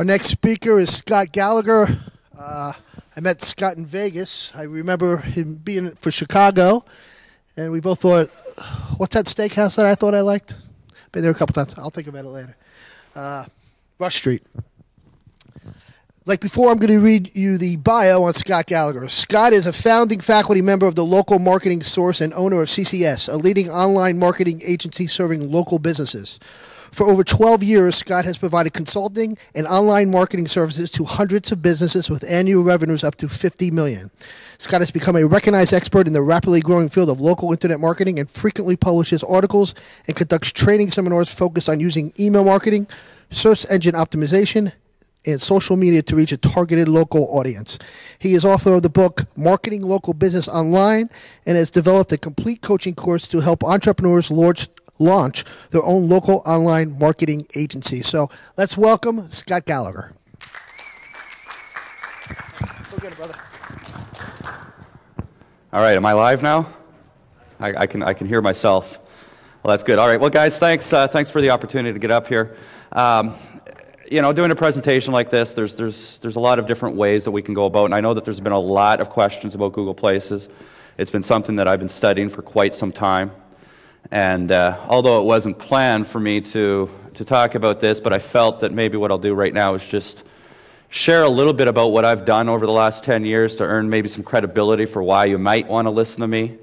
Our next speaker is Scott Gallagher. I met Scott in Vegas. I remember him being for Chicago, and we both thought, what's that steakhouse that I thought I liked? Been there a couple times. I'll think about it later. Rush Street. Like before, I'm going to read you the bio on Scott Gallagher. Scott is a founding faculty member of the Local Marketing Source and owner of CCS, a leading online marketing agency serving local businesses. For over 12 years, Scott has provided consulting and online marketing services to hundreds of businesses with annual revenues up to $50 million. Scott has become a recognized expert in the rapidly growing field of local internet marketing and frequently publishes articles and conducts training seminars focused on using email marketing, search engine optimization, and social media to reach a targeted local audience. He is author of the book Marketing Local Business Online and has developed a complete coaching course to help entrepreneurs launch their own local online marketing agency. So let's welcome Scott Gallagher. Forget it, brother. All right, am I live now? I can hear myself. Well, that's good. All right, well, guys, thanks for the opportunity to get up here. You know, doing a presentation like this, there's a lot of different ways that we can go about, and I know that there's been a lot of questions about Google Places. It's been something that I've been studying for quite some time. And although it wasn't planned for me to talk about this, but I felt that maybe what I'll do right now is just share a little bit about what I've done over the last 10 years to earn maybe some credibility for why you might want to listen to me.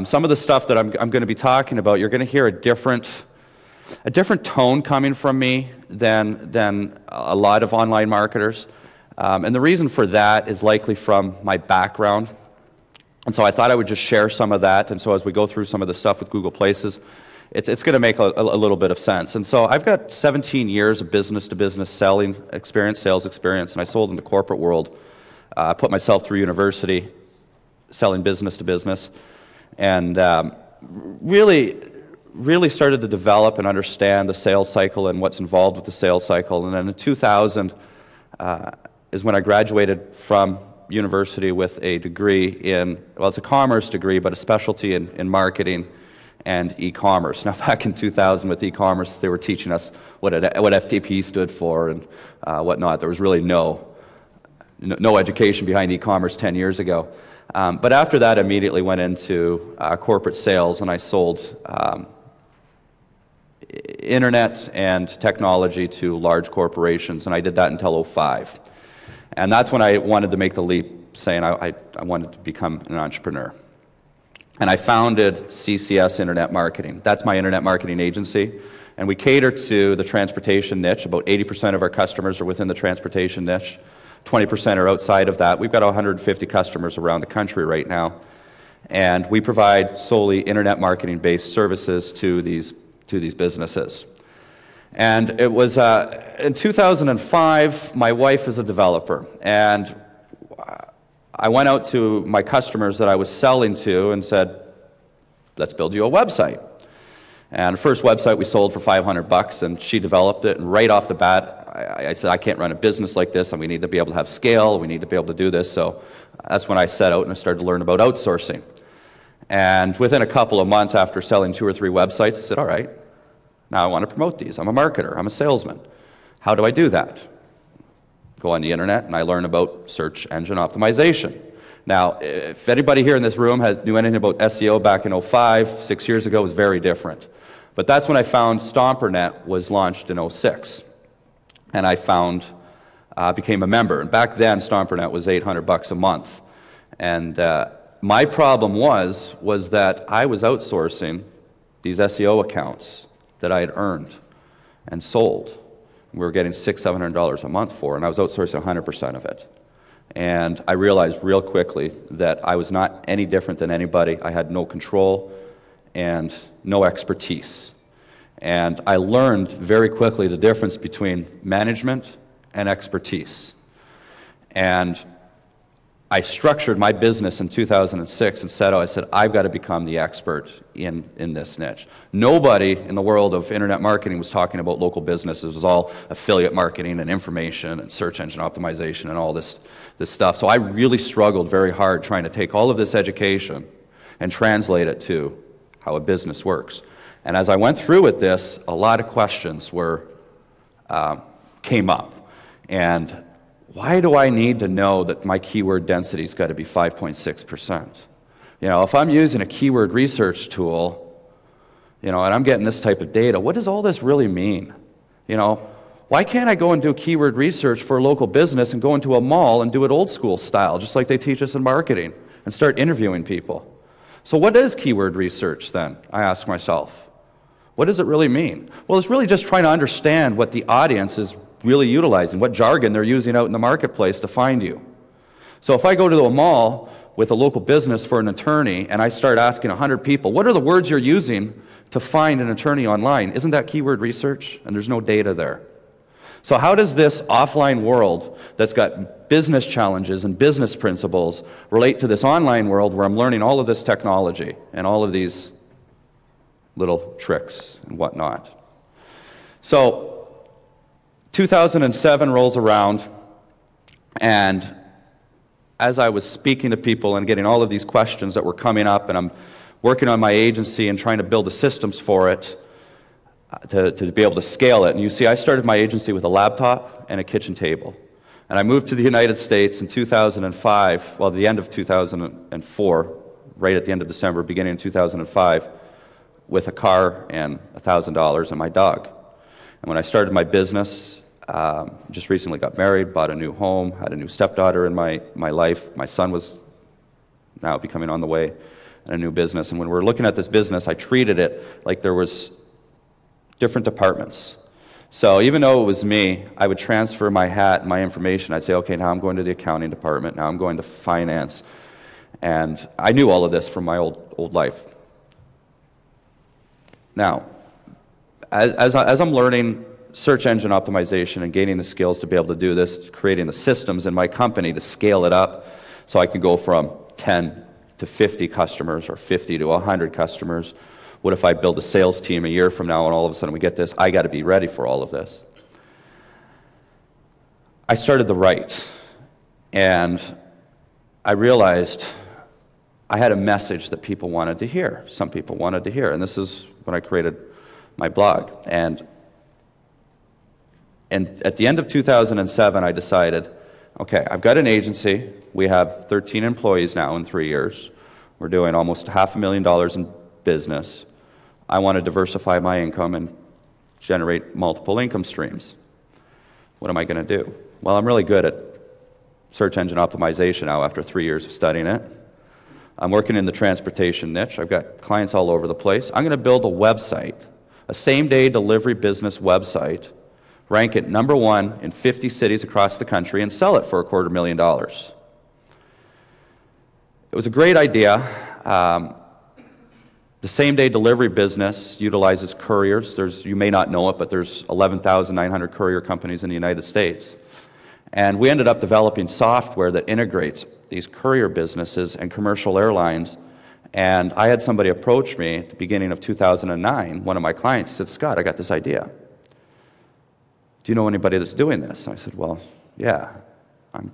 Some of the stuff that I'm going to be talking about, you're going to hear a different tone coming from me than a lot of online marketers. And the reason for that is likely from my background. And so I thought I would just share some of that, and so as we go through some of the stuff with Google Places, it's going to make a little bit of sense. And so I've got 17 years of business-to-business sales experience, and I sold in the corporate world. I put myself through university selling business-to-business, and really started to develop and understand the sales cycle and what's involved with the sales cycle. And then in 2000 is when I graduated from university with a degree in, well, it's a commerce degree, but a specialty in marketing and e-commerce. Now, back in 2000 with e-commerce, they were teaching us what FTP stood for and whatnot. There was really no education behind e-commerce 10 years ago. But after that, I immediately went into corporate sales, and I sold internet and technology to large corporations, and I did that until 2005. And that's when I wanted to make the leap, saying I wanted to become an entrepreneur. And I founded CCS Internet Marketing. That's my internet marketing agency. And we cater to the transportation niche. About 80% of our customers are within the transportation niche. 20% are outside of that. We've got 150 customers around the country right now. And we provide solely internet marketing-based services to these businesses. And it was in 2005, my wife is a developer, and I went out to my customers that I was selling to and said, let's build you a website. And the first website we sold for $500, and she developed it, and right off the bat, I said, I can't run a business like this, and we need to be able to have scale, we need to be able to do this. So that's when I set out and I started to learn about outsourcing. And within a couple of months after selling 2 or 3 websites, I said, all right, now I want to promote these. I'm a marketer. I'm a salesman. How do I do that? Go on the internet and I learn about search engine optimization. Now, if anybody here in this room knew anything about SEO back in 2005, 6 years ago, it was very different. But that's when I found StomperNet was launched in 2006. And I became a member. And back then, StomperNet was $800 a month. And my problem was that I was outsourcing these SEO accounts that I had earned and sold. We were getting $600, $700 a month for, and I was outsourcing 100% of it. And I realized real quickly that I was not any different than anybody. I had no control and no expertise. And I learned very quickly the difference between management and expertise. And I structured my business in 2006 and I said, I've got to become the expert in this niche. Nobody in the world of internet marketing was talking about local businesses. It was all affiliate marketing and information and search engine optimization and all this stuff. So I really struggled very hard trying to take all of this education and translate it to how a business works. And as I went through with this, a lot of questions came up. And why do I need to know that my keyword density's got to be 5.6%? You know, if I'm using a keyword research tool, you know, and I'm getting this type of data, what does all this really mean? You know, why can't I go and do keyword research for a local business and go into a mall and do it old school style, just like they teach us in marketing, and start interviewing people? So what is keyword research then, I ask myself? What does it really mean? Well, it's really just trying to understand what the audience is really utilizing, what jargon they're using out in the marketplace to find you. So if I go to a mall with a local business for an attorney and I start asking 100 people, what are the words you're using to find an attorney online? Isn't that keyword research? And there's no data there. So how does this offline world that's got business challenges and business principles relate to this online world where I'm learning all of this technology and all of these little tricks and whatnot? So 2007 rolls around, and as I was speaking to people and getting all of these questions that were coming up, and I'm working on my agency and trying to build the systems for it, to be able to scale it. And you see, I started my agency with a laptop and a kitchen table. And I moved to the United States in 2005, well, the end of 2004, right at the end of December, beginning in 2005, with a car and $1,000 and my dog. And when I started my business, just recently got married, bought a new home, had a new stepdaughter in my life. My son was now becoming on the way, and a new business. And when we were looking at this business, I treated it like there was different departments. So even though it was me, I would transfer my hat and my information. I'd say, okay, now I'm going to the accounting department, now I'm going to finance. And I knew all of this from my old life. Now, as I'm learning search engine optimization and gaining the skills to be able to do this, creating the systems in my company to scale it up so I can go from 10 to 50 customers or 50 to 100 customers. What if I build a sales team a year from now and all of a sudden we get this? I got to be ready for all of this. I started the right, and I realized I had a message that people wanted to hear. Some people wanted to hear, and this is when I created my blog. And at the end of 2007, I decided, okay, I've got an agency. We have 13 employees now in 3 years. We're doing almost $500,000 in business. I want to diversify my income and generate multiple income streams. What am I going to do? Well, I'm really good at search engine optimization now after 3 years of studying it. I'm working in the transportation niche. I've got clients all over the place. I'm going to build a website, a same-day delivery business website, rank it #1 in 50 cities across the country, and sell it for $250,000. It was a great idea. The same-day delivery business utilizes couriers. You may not know it, but there's 11,900 courier companies in the United States. And we ended up developing software that integrates these courier businesses and commercial airlines. And I had somebody approach me at the beginning of 2009, one of my clients said, Scott, I got this idea. Do you know anybody that's doing this? I said, well, yeah,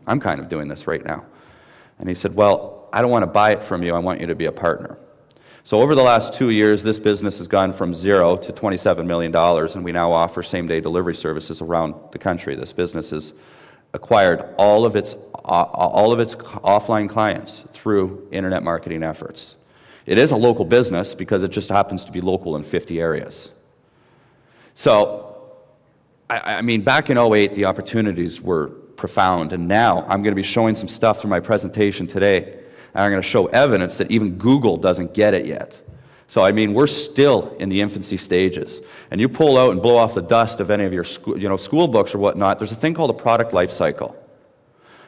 I'm kind of doing this right now. And he said, well, I don't want to buy it from you. I want you to be a partner. So over the last 2 years, this business has gone from 0 to $27 million, and we now offer same-day delivery services around the country. This business has acquired all of its offline clients through internet marketing efforts. It is a local business because it just happens to be local in 50 areas. So, I mean, back in 2008, the opportunities were profound, and now I'm going to be showing some stuff through my presentation today. And I'm going to show evidence that even Google doesn't get it yet. So, I mean, we're still in the infancy stages. And you pull out and blow off the dust of any of your school books or whatnot, there's a thing called a product life cycle.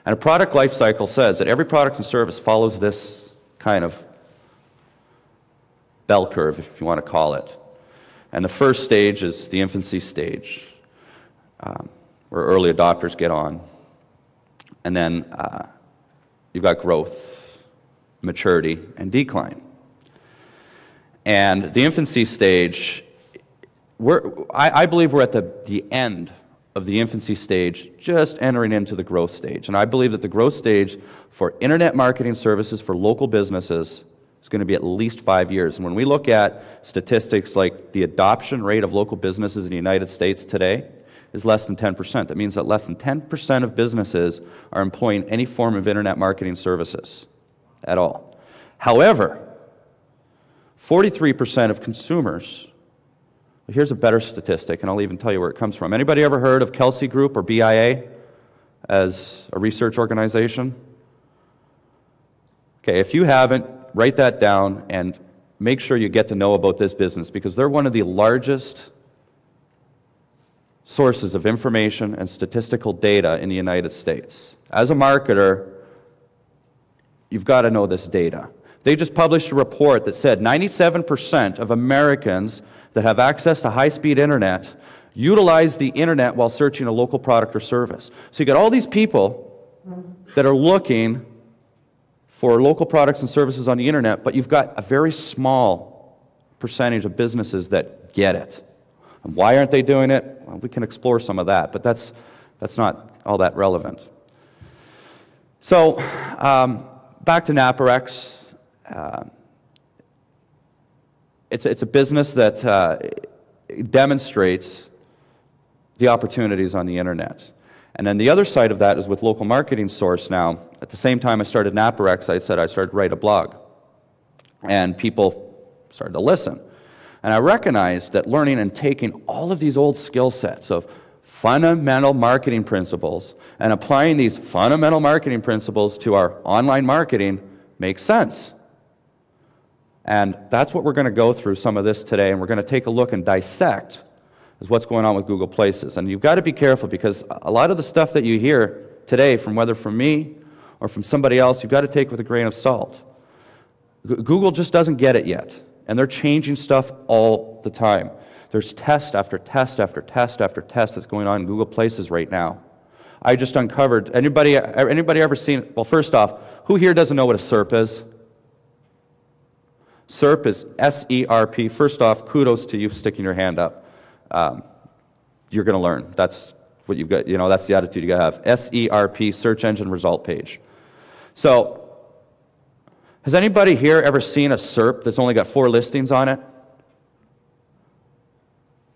And a product life cycle says that every product and service follows this kind of bell curve, if you want to call it. And the first stage is the infancy stage, where early adopters get on. And then you've got growth, maturity, and decline. And the infancy stage, I believe we're at the end of the infancy stage, just entering into the growth stage. And I believe that the growth stage for internet marketing services for local businesses is going to be at least 5 years. And when we look at statistics like the adoption rate of local businesses in the United States today, is less than 10%. That means that less than 10% of businesses are employing any form of internet marketing services at all. However, 43% of consumers, well, here's a better statistic, and I'll even tell you where it comes from. Anybody ever heard of Kelsey Group or BIA as a research organization? Okay, if you haven't, write that down and make sure you get to know about this business, because they're one of the largest sources of information and statistical data in the United States. As a marketer, you've got to know this data. They just published a report that said 97% of Americans that have access to high-speed internet utilize the internet while searching a local product or service. So you got all these people that are looking for local products and services on the internet, but you've got a very small percentage of businesses that get it. And why aren't they doing it? Well, we can explore some of that, but that's not all that relevant. So back to Naparex. It's a business that demonstrates the opportunities on the internet. And then the other side of that is with Local Marketing Source now. At the same time I started Naparex, I said I started to write a blog. And people started to listen. And I recognized that learning and taking all of these old skill sets of fundamental marketing principles and applying these fundamental marketing principles to our online marketing makes sense. And that's what we're going to go through some of this today, and we're going to take a look and dissect is what's going on with Google Places. And you've got to be careful, because a lot of the stuff that you hear today, from whether from me or from somebody else, you've got to take with a grain of salt. Google just doesn't get it yet, and they're changing stuff all the time. There's test after test after test after test that's going on in Google Places right now. I just uncovered, anybody ever seen, well, first off, who here doesn't know what a SERP is? SERP is S-E-R-P. First off, kudos to you sticking your hand up. You're going to learn. That's what you've got, that's the attitude you got to have. S-E-R-P, search engine result page. So, has anybody here ever seen a SERP that's only got 4 listings on it?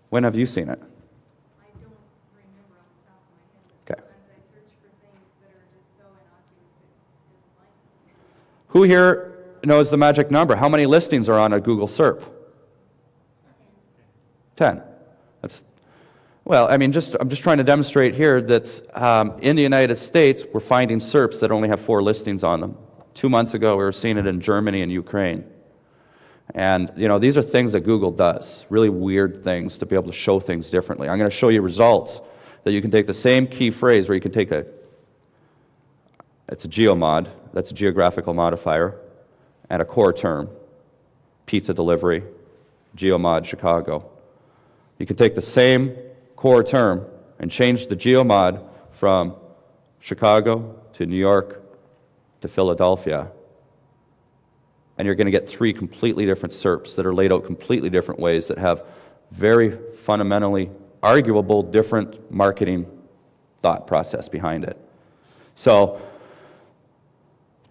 When have you seen it? I don't remember off the top of my head, but Okay. sometimes I search for things that are just so innocuous it isn't like them. Who here knows the magic number? How many listings are on a Google SERP? 10. Well, I mean, I'm just trying to demonstrate here that in the United States, we're finding SERPs that only have 4 listings on them. 2 months ago, we were seeing it in Germany and Ukraine. And, these are things that Google does, really weird things to be able to show things differently. I'm going to show you results that you can take the same key phrase where you can take it's a geomod, that's a geographical modifier, and a core term, pizza delivery, geomod Chicago. You can take the same core term and change the geomod from Chicago to New York to Philadelphia, and you're going to get 3 completely different SERPs that are laid out completely different ways that have very fundamentally arguable different marketing thought process behind it. So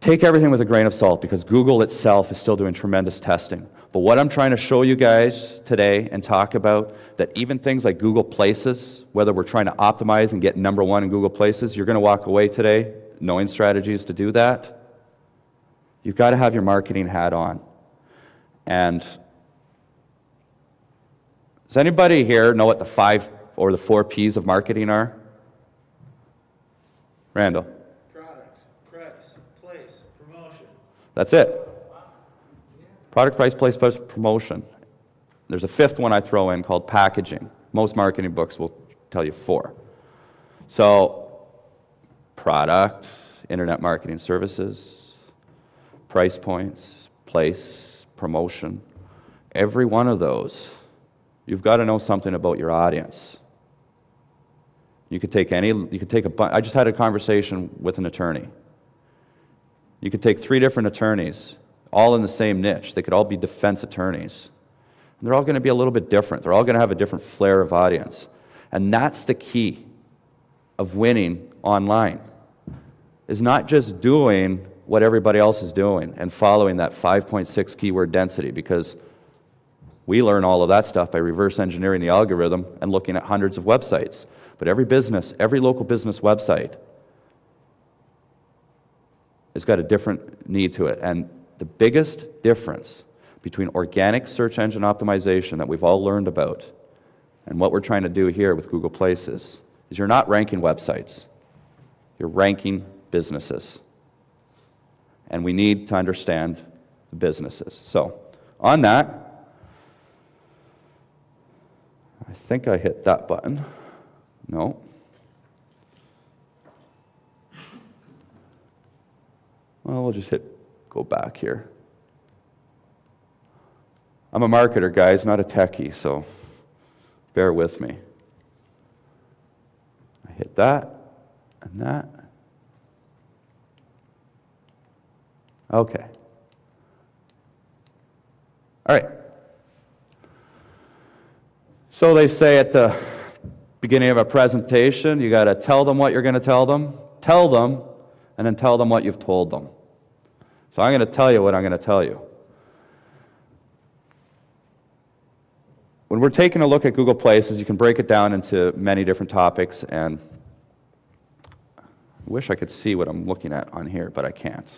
take everything with a grain of salt, because Google itself is still doing tremendous testing. But what I'm trying to show you guys today and talk about, that even things like Google Places, whether we're trying to optimize and get #1 in Google Places, you're going to walk away today knowing strategies to do that. You've got to have your marketing hat on. And does anybody here know what the 5 or the 4 P's of marketing are? Randall? Product, price, place, promotion. That's it. Product, price, place, promotion. There's a 5th one I throw in called packaging. Most marketing books will tell you 4. So, product, internet marketing services, price points, place, promotion. Every one of those, you've got to know something about your audience. You could take I just had a conversation with an attorney. You could take 3 different attorneys, all in the same niche. They could all be defense attorneys. And they're all going to be a little bit different. They're all going to have a different flair of audience. And that's the key of winning online, is not just doing what everybody else is doing and following that 5.6 keyword density, because we learn all of that stuff by reverse engineering the algorithm and looking at hundreds of websites. But every business, every local business website has got a different need to it. And the biggest difference between organic search engine optimization that we've all learned about and what we're trying to do here with Google Places is you're not ranking websites. You're ranking businesses. And we need to understand the businesses. So, on that, I think I hit that button. No. Well, we'll just hit go back here. I'm a marketer, guys, not a techie, so bear with me. I hit that and that. Okay. All right. So they say at the beginning of a presentation, you got to tell them what you're going to tell them, and then tell them what you've told them. So I'm going to tell you what I'm going to tell you. When we're taking a look at Google Places, you can break it down into many different topics, and I wish I could see what I'm looking at on here, but I can't.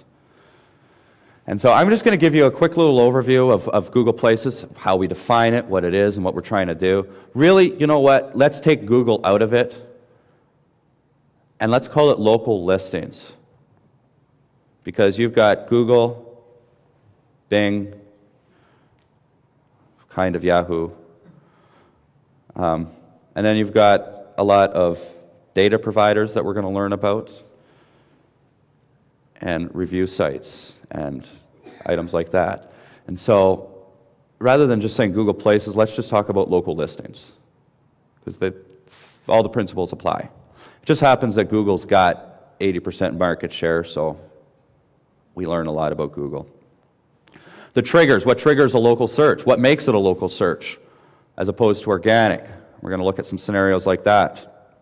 And so I'm just going to give you a quick little overview of Google Places, how we define it, what it is, and what we're trying to do. Really, you know what? Let's take Google out of it, and let's call it local listings. Because you've got Google, Bing, kind of Yahoo, and then you've got a lot of data providers that we're going to learn about, and review sites, and items like that. And so, rather than just saying Google Places, let's just talk about local listings, because all the principles apply. It just happens that Google's got 80% market share, so we learn a lot about Google. The triggers, what triggers a local search? What makes it a local search as opposed to organic? We're going to look at some scenarios like that.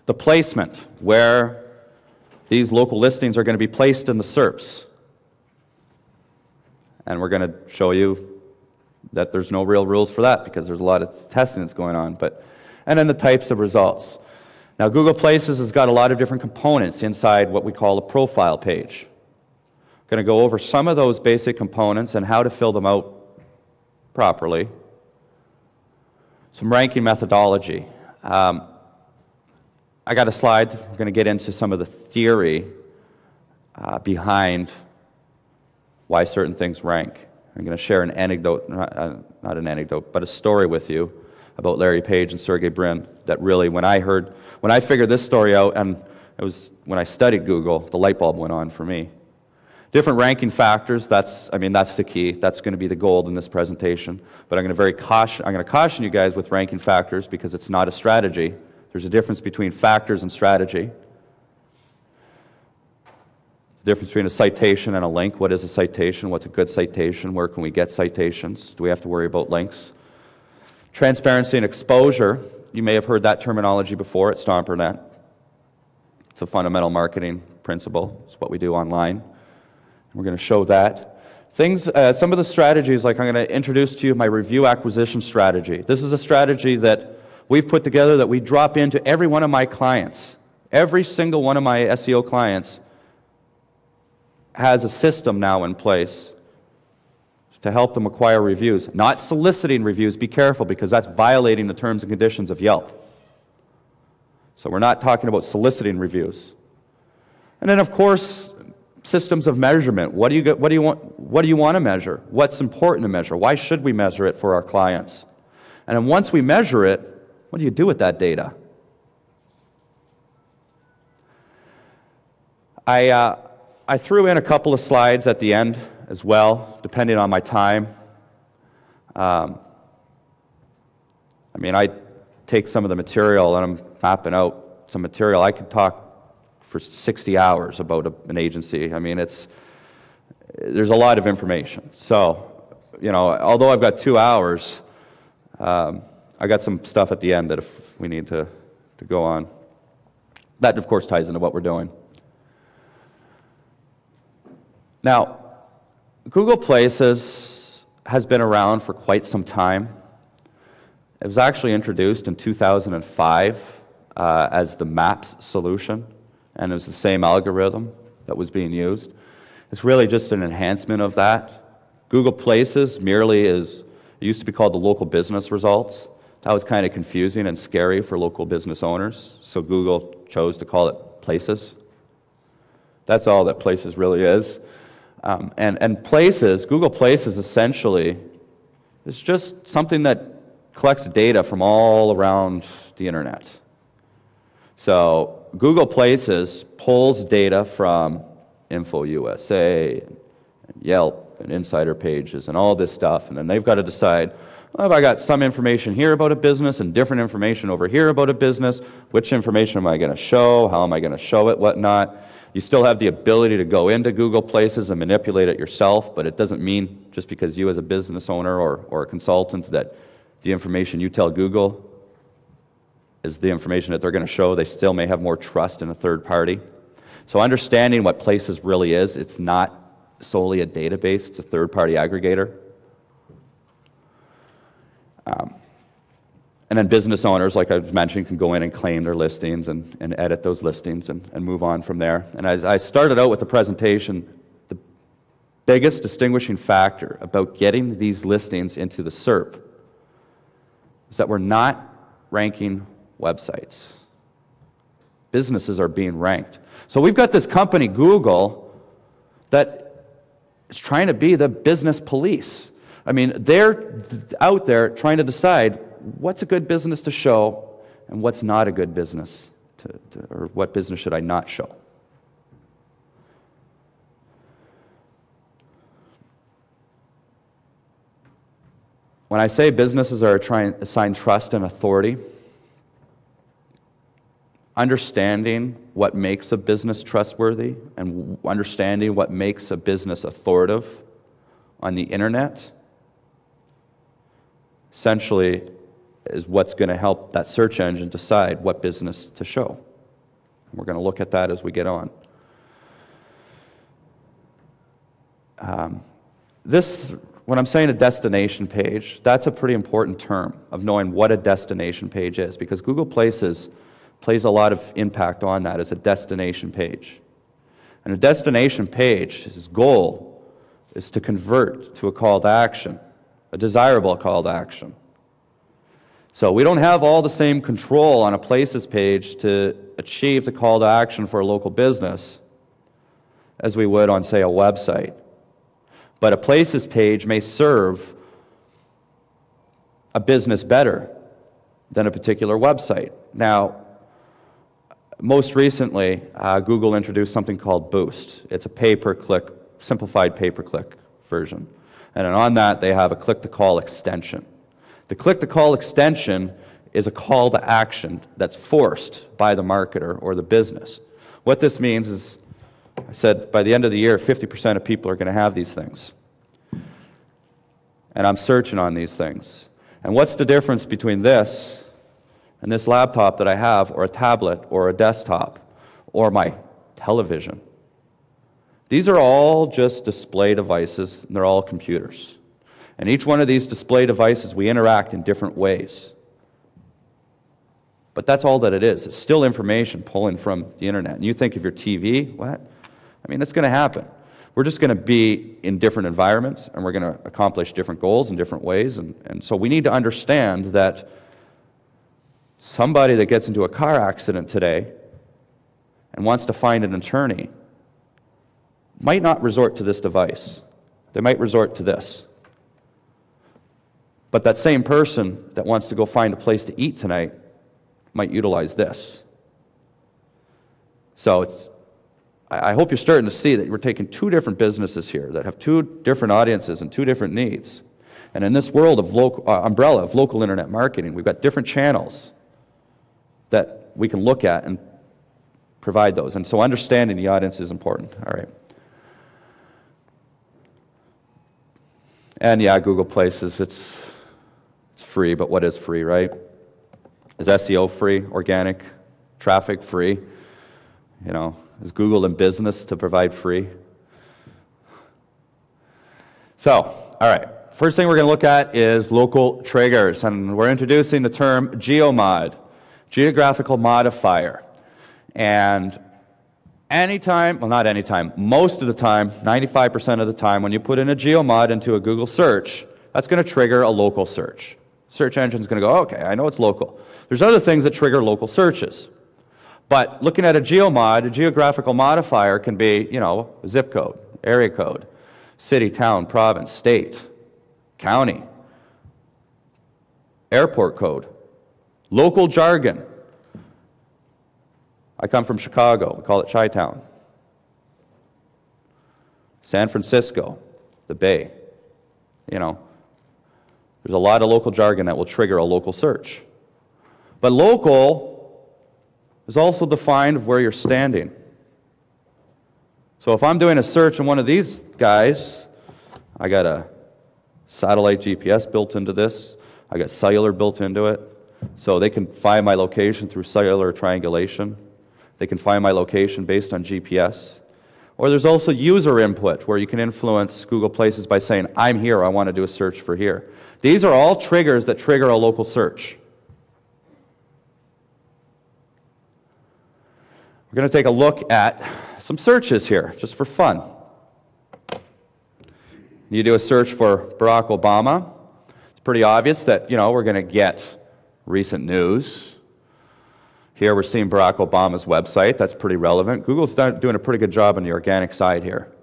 The placement, where these local listings are going to be placed in the SERPs. And we're going to show you that there's no real rules for that because there's a lot of testing that's going on. And then the types of results. Now, Google Places has got a lot of different components inside what we call a profile page. I'm going to go over some of those basic components and how to fill them out properly. Some ranking methodology. I got a slide. We're going to get into some of the theory behind why certain things rank. I'm going to share an anecdote, not an anecdote, but a story with you about Larry Page and Sergey Brin that really, when I figured this story out, and it was when I studied Google, the light bulb went on for me. Different ranking factors, that's the key. That's going to be the gold in this presentation. But I'm going to caution you guys with ranking factors because it's not a strategy. There's a difference between factors and strategy. The difference between a citation and a link. What is a citation? What's a good citation? Where can we get citations? Do we have to worry about links? Transparency and exposure. You may have heard that terminology before at StomperNet. It's a fundamental marketing principle. It's what we do online. We're going to show that. Some of the strategies, like I'm going to introduce to you my review acquisition strategy. This is a strategy that we've put together that we drop into every one of my clients. Every single one of my SEO clients has a system now in place to help them acquire reviews. Not soliciting reviews, be careful, because that's violating the terms and conditions of Yelp. So we're not talking about soliciting reviews. And then, of course, systems of measurement. What do you want to measure? What's important to measure? Why should we measure it for our clients? And then once we measure it, what do you do with that data? I threw in a couple of slides at the end as well, depending on my time. I take some of the material and I'm mapping out some material. I could talk for 60 hours about an agency. There's a lot of information. So, although I've got 2 hours, I got some stuff at the end that if we need to go on. That, of course, ties into what we're doing. Now, Google Places has been around for quite some time. It was actually introduced in 2005 as the maps solution, and it was the same algorithm that was being used. It's really just an enhancement of that. Google Places merely is, it used to be called the local business results. That was kind of confusing and scary for local business owners, so Google chose to call it Places. That's all that Places really is. And Places, Google Places essentially is just something that collects data from all around the internet. So Google Places pulls data from InfoUSA, and Yelp, and Insider Pages, and all this stuff, and then they've got to decide, well, if I got some information here about a business and different information over here about a business, which information am I going to show, how am I going to show it, whatnot. You still have the ability to go into Google Places and manipulate it yourself, but it doesn't mean just because you as a business owner or a consultant that the information you tell Google is the information that they're going to show. They still may have more trust in a third party. So understanding what Places really is, it's not solely a database, it's a third-party aggregator. And then business owners, like I mentioned, can go in and claim their listings and edit those listings and move on from there. And as I started out with the presentation, the biggest distinguishing factor about getting these listings into the SERP is that we're not ranking websites. Businesses are being ranked. So we've got this company, Google, that is trying to be the business police. I mean, they're out there trying to decide what's a good business to show and what's not a good business, or what business should I not show. When I say businesses are trying to assign trust and authority, understanding what makes a business trustworthy and understanding what makes a business authoritative on the internet essentially is what's going to help that search engine decide what business to show. And we're going to look at that as we get on. When I'm saying a destination page, that's a pretty important term of knowing what a destination page is, because Google Places plays a lot of impact on that as a destination page. And a destination page's goal is to convert to a call to action, a desirable call to action. So we don't have all the same control on a Places page to achieve the call to action for a local business as we would on, say, a website. But a Places page may serve a business better than a particular website. Now, most recently, Google introduced something called Boost. It's a pay-per-click, simplified pay-per-click version. And then on that, they have a click-to-call extension. The click-to-call extension is a call to action that's forced by the marketer or the business. What this means is, I said, by the end of the year, 50% of people are going to have these things. And I'm searching on these things. And what's the difference between this and this laptop that I have, or a tablet, or a desktop, or my television? These are all just display devices, and they're all computers. And each one of these display devices, we interact in different ways. But that's all that it is. It's still information pulling from the internet. And you think of your TV, what? I mean, it's going to happen. We're just going to be in different environments, and we're going to accomplish different goals in different ways. And so we need to understand that somebody that gets into a car accident today and wants to find an attorney might not resort to this device. They might resort to this. But that same person that wants to go find a place to eat tonight might utilize this. So I hope you're starting to see that we're taking two different businesses here that have two different audiences and two different needs. And in this world of umbrella of local internet marketing, we've got different channels that we can look at and provide those. And so understanding the audience is important. All right. And yeah, Google Places, it's free, but what is free, right? Is SEO free? Organic traffic free? You know, is Google in business to provide free? So, all right. First thing we're going to look at is local triggers, and we're introducing the term geomod. geographical modifier. And anytime, well, not anytime, most of the time, 95% of the time, when you put in a geomod into a Google search, that's going to trigger a local search. Search engine's going to go, okay, I know it's local. There's other things that trigger local searches. But looking at a geomod, a geographical modifier can be, you know, zip code, area code, city, town, province, state, county, airport code, local jargon. I come from Chicago. We call it Chi-Town. San Francisco, the Bay. You know, there's a lot of local jargon that will trigger a local search. But local is also defined of where you're standing. So if I'm doing a search on one of these guys, I got a satellite GPS built into this. I got cellular built into it. So they can find my location through cellular triangulation. They can find my location based on GPS. Or there's also user input, where you can influence Google Places by saying, I'm here, I want to do a search for here. These are all triggers that trigger a local search. We're going to take a look at some searches here, just for fun. You do a search for Barack Obama. It's pretty obvious that, you know, we're going to get recent news. Here we're seeing Barack Obama's website. That's pretty relevant. Google's doing a pretty good job on the organic side here.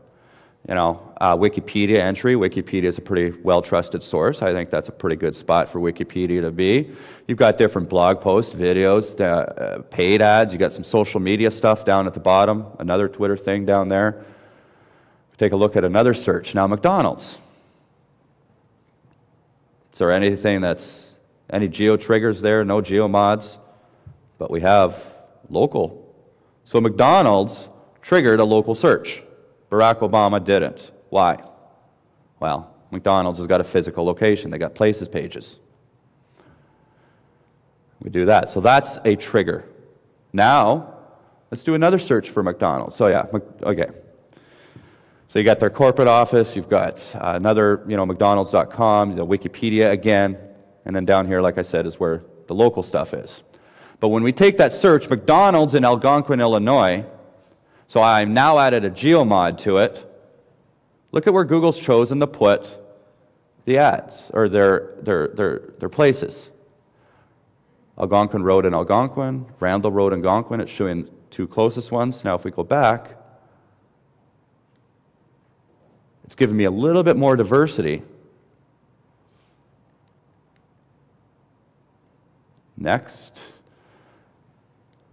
You know, Wikipedia entry. Wikipedia is a pretty well-trusted source. I think that's a pretty good spot for Wikipedia to be. You've got different blog posts, videos, paid ads. You've got some social media stuff down at the bottom, another Twitter thing down there. Take a look at another search. Now, McDonald's. Is there anything that's, any geo triggers there? No geomods. But we have local. So McDonald's triggered a local search. Barack Obama didn't. Why? Well, McDonald's has got a physical location. They got places pages. We do that. So that's a trigger. Now, let's do another search for McDonald's. So yeah, okay. So you got their corporate office. You've got another, you know, McDonald's.com, Wikipedia again, and then down here, like I said, is where the local stuff is. But when we take that search, McDonald's in Algonquin, Illinois, so I've now added a geomod to it. Look at where Google's chosen to put the ads, or their places. Algonquin Road in Algonquin, Randall Road in Algonquin. It's showing two closest ones. Now if we go back, it's giving me a little bit more diversity. Next.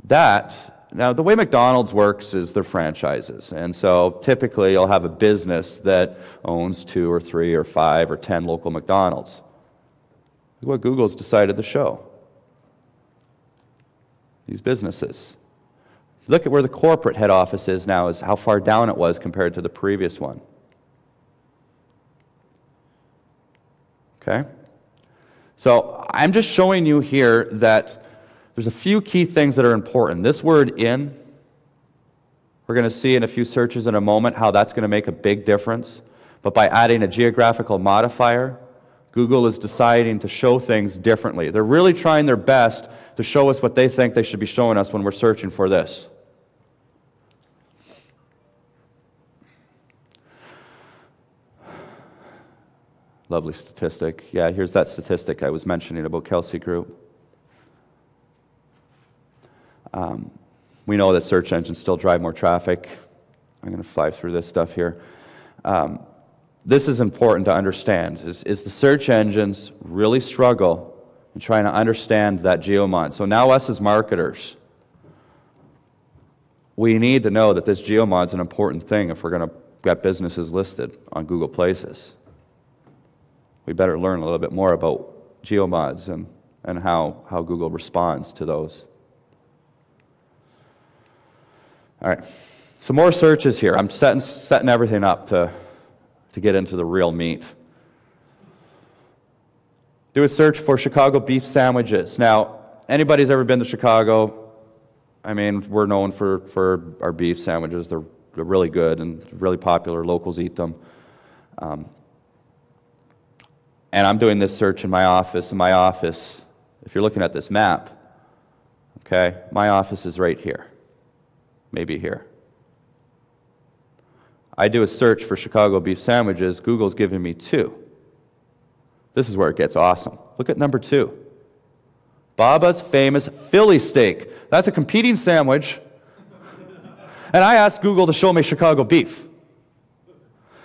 Now the way McDonald's works is they're franchises. And so typically you'll have a business that owns 2 or 3 or 5 or 10 local McDonald's. Look what Google's decided to show. These businesses. Look at where the corporate head office is now, is how far down it was compared to the previous one. Okay? So I'm just showing you here that there's a few key things that are important. This word in, we're going to see in a few searches in a moment how that's going to make a big difference. But by adding a geographical modifier, Google is deciding to show things differently. They're really trying their best to show us what they think they should be showing us when we're searching for this. Lovely statistic. Yeah, here's that statistic I was mentioning about Kelsey Group. We know that search engines still drive more traffic. I'm going to fly through this stuff here. This is important to understand. Is the search engines really struggle in trying to understand that geomod? So now us as marketers, we need to know that this geomod's an important thing if we're going to get businesses listed on Google Places. We better learn a little bit more about geomods and how Google responds to those. All right, some more searches here. I'm setting everything up to get into the real meat. Do a search for Chicago beef sandwiches. Now, anybody's ever been to Chicago, I mean, we're known for our beef sandwiches. They're really good and really popular. Locals eat them. And I'm doing this search in my office. In my office, if you're looking at this map, Okay? My office is right here. Maybe here. I do a search for Chicago beef sandwiches. Google's giving me 2. This is where it gets awesome. Look at number 2. Baba's famous Philly steak. That's a competing sandwich. And I asked Google to show me Chicago beef.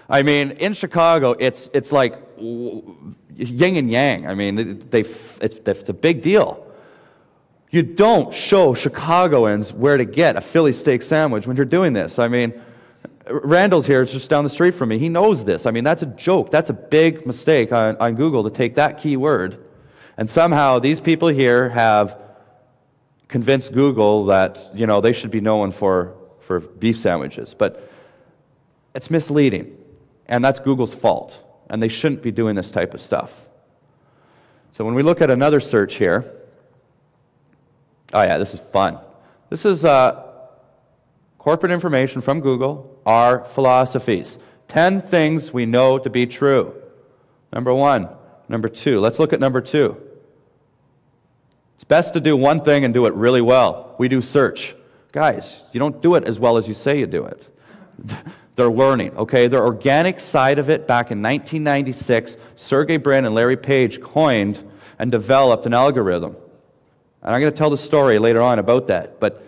I mean, in Chicago, it's like yin and yang. I mean, it's a big deal. You don't show Chicagoans where to get a Philly steak sandwich when you're doing this. I mean, Randall's here, it's just down the street from me. He knows this. I mean, that's a joke. That's a big mistake on Google to take that keyword. And somehow these people here have convinced Google that, you know, they should be known for beef sandwiches. But it's misleading. And that's Google's fault. And they shouldn't be doing this type of stuff. So when we look at another search here, oh yeah, this is fun. This is corporate information from Google, our philosophies. 10 things we know to be true. Number 1. Number 2. Let's look at number 2. It's best to do one thing and do it really well. We do search. Guys, you don't do it as well as you say you do it. They're learning, okay? The organic side of it, back in 1996, Sergey Brin and Larry Page coined and developed an algorithm. And I'm going to tell the story later on about that. But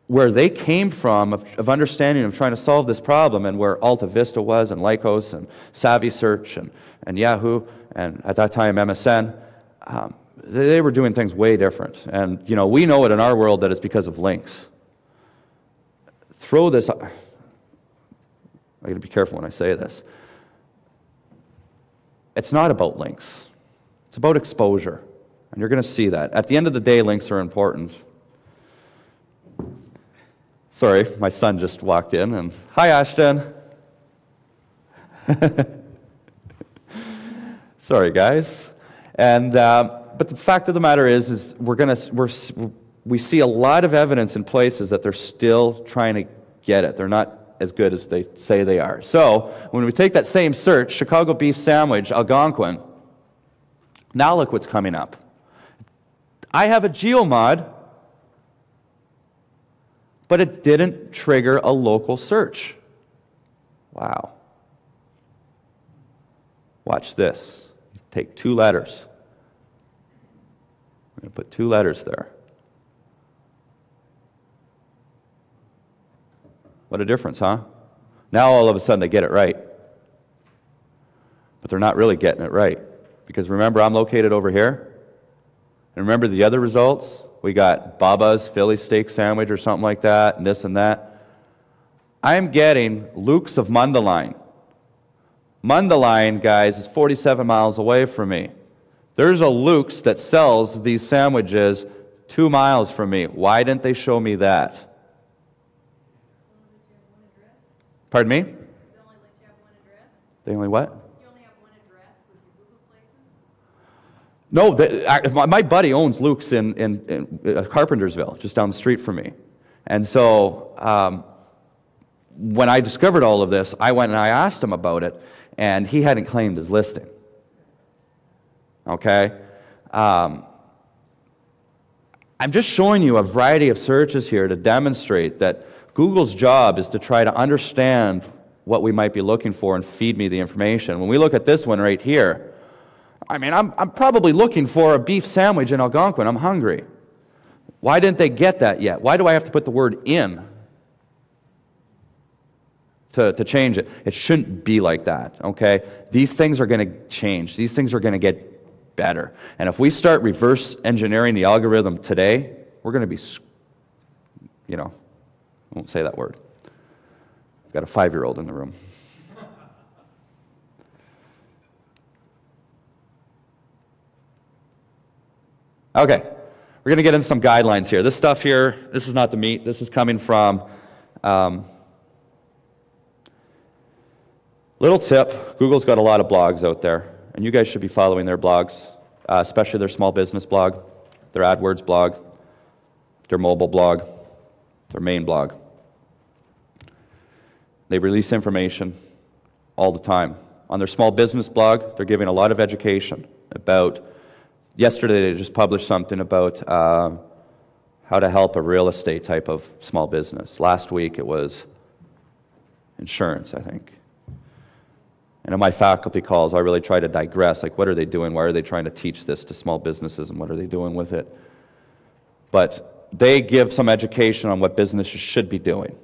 where they came from of understanding of trying to solve this problem, and where Alta Vista was, and Lycos, and Savvy Search, and Yahoo, and at that time MSN, they were doing things way different. And, you know, we know it in our world that it's because of links. Throw this... I got to be careful when I say this. It's not about links. It's about exposure. And you're going to see that. At the end of the day, links are important. Sorry, my son just walked in, and hi, Ashton. Sorry, guys. And but the fact of the matter is we see a lot of evidence in places that they're still trying to get it. They're not as good as they say they are. So when we take that same search, Chicago beef sandwich, Algonquin, now look what's coming up. I have a geomod, but it didn't trigger a local search. Wow. Watch this. Take 2 letters. I'm going to put 2 letters there. What a difference, huh? Now all of a sudden they get it right. But they're not really getting it right. Because remember, I'm located over here. And remember the other results? We got Baba's Philly steak sandwich or something like that, and this and that. I'm getting Luke's of Mundelein. Mundelein, guys, is 47 miles away from me. There's a Luke's that sells these sandwiches 2 miles from me. Why didn't they show me that? Pardon me? They only let you have one address? They only what? You only have one address with your Google places? No, my buddy owns Luke's in Carpentersville, just down the street from me. And so when I discovered all of this, I went and I asked him about it, and he hadn't claimed his listing. Okay? I'm just showing you a variety of searches here to demonstrate that Google's job is to try to understand what we might be looking for and feed me the information. When we look at this one right here, I mean, I'm probably looking for a beef sandwich in Algonquin. I'm hungry. Why didn't they get that yet? Why do I have to put the word in to change it? It shouldn't be like that, okay? These things are going to change. These things are going to get better. And if we start reverse engineering the algorithm today, we're going to be, you know, I won't say that word. I've got a 5-year-old in the room. Okay, we're going to get into some guidelines here. This stuff here, this is not the meat. This is coming from, little tip, Google's got a lot of blogs out there, and you guys should be following their blogs, especially their small business blog, their AdWords blog, their mobile blog, their main blog. They release information all the time. On their small business blog, they're giving a lot of education about, yesterday they just published something about how to help a real estate type of small business. Last week it was insurance, I think. And in my faculty calls, I really try to digress, like what are they doing? Why are they trying to teach this to small businesses, and what are they doing with it? But they give some education on what businesses should be doing.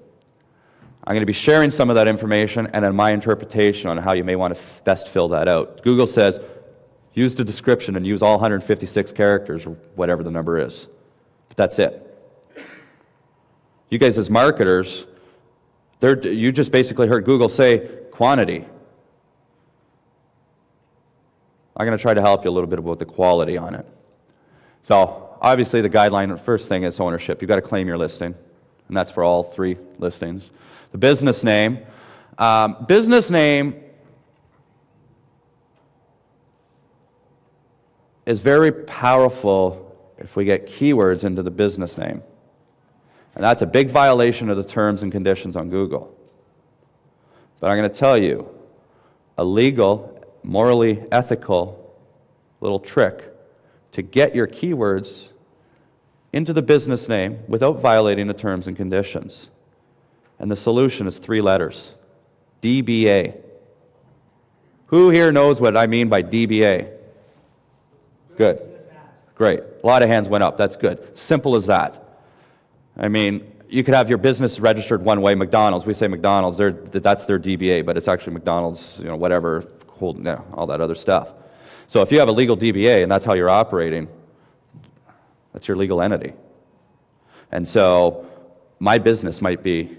I'm going to be sharing some of that information and then my interpretation on how you may want to best fill that out. Google says, use the description and use all 156 characters, or whatever the number is. But that's it. You guys as marketers, you just basically heard Google say quantity. I'm going to try to help you a little bit about the quality on it. So obviously the guideline, the first thing is ownership. You've got to claim your listing, and that's for all 3 listings. The business name. Business name is very powerful if we get keywords into the business name. And that's a big violation of the terms and conditions on Google. But I'm going to tell you, a legal, morally ethical little trick to get your keywords into the business name without violating the terms and conditions. And the solution is 3 letters. DBA. Who here knows what I mean by DBA? Good. Great. A lot of hands went up. That's good. Simple as that. I mean, you could have your business registered one way, McDonald's. We say McDonald's, that's their DBA, but it's actually McDonald's, whatever, all that other stuff. So if you have a legal DBA and that's how you're operating, that's your legal entity. And so my business might be,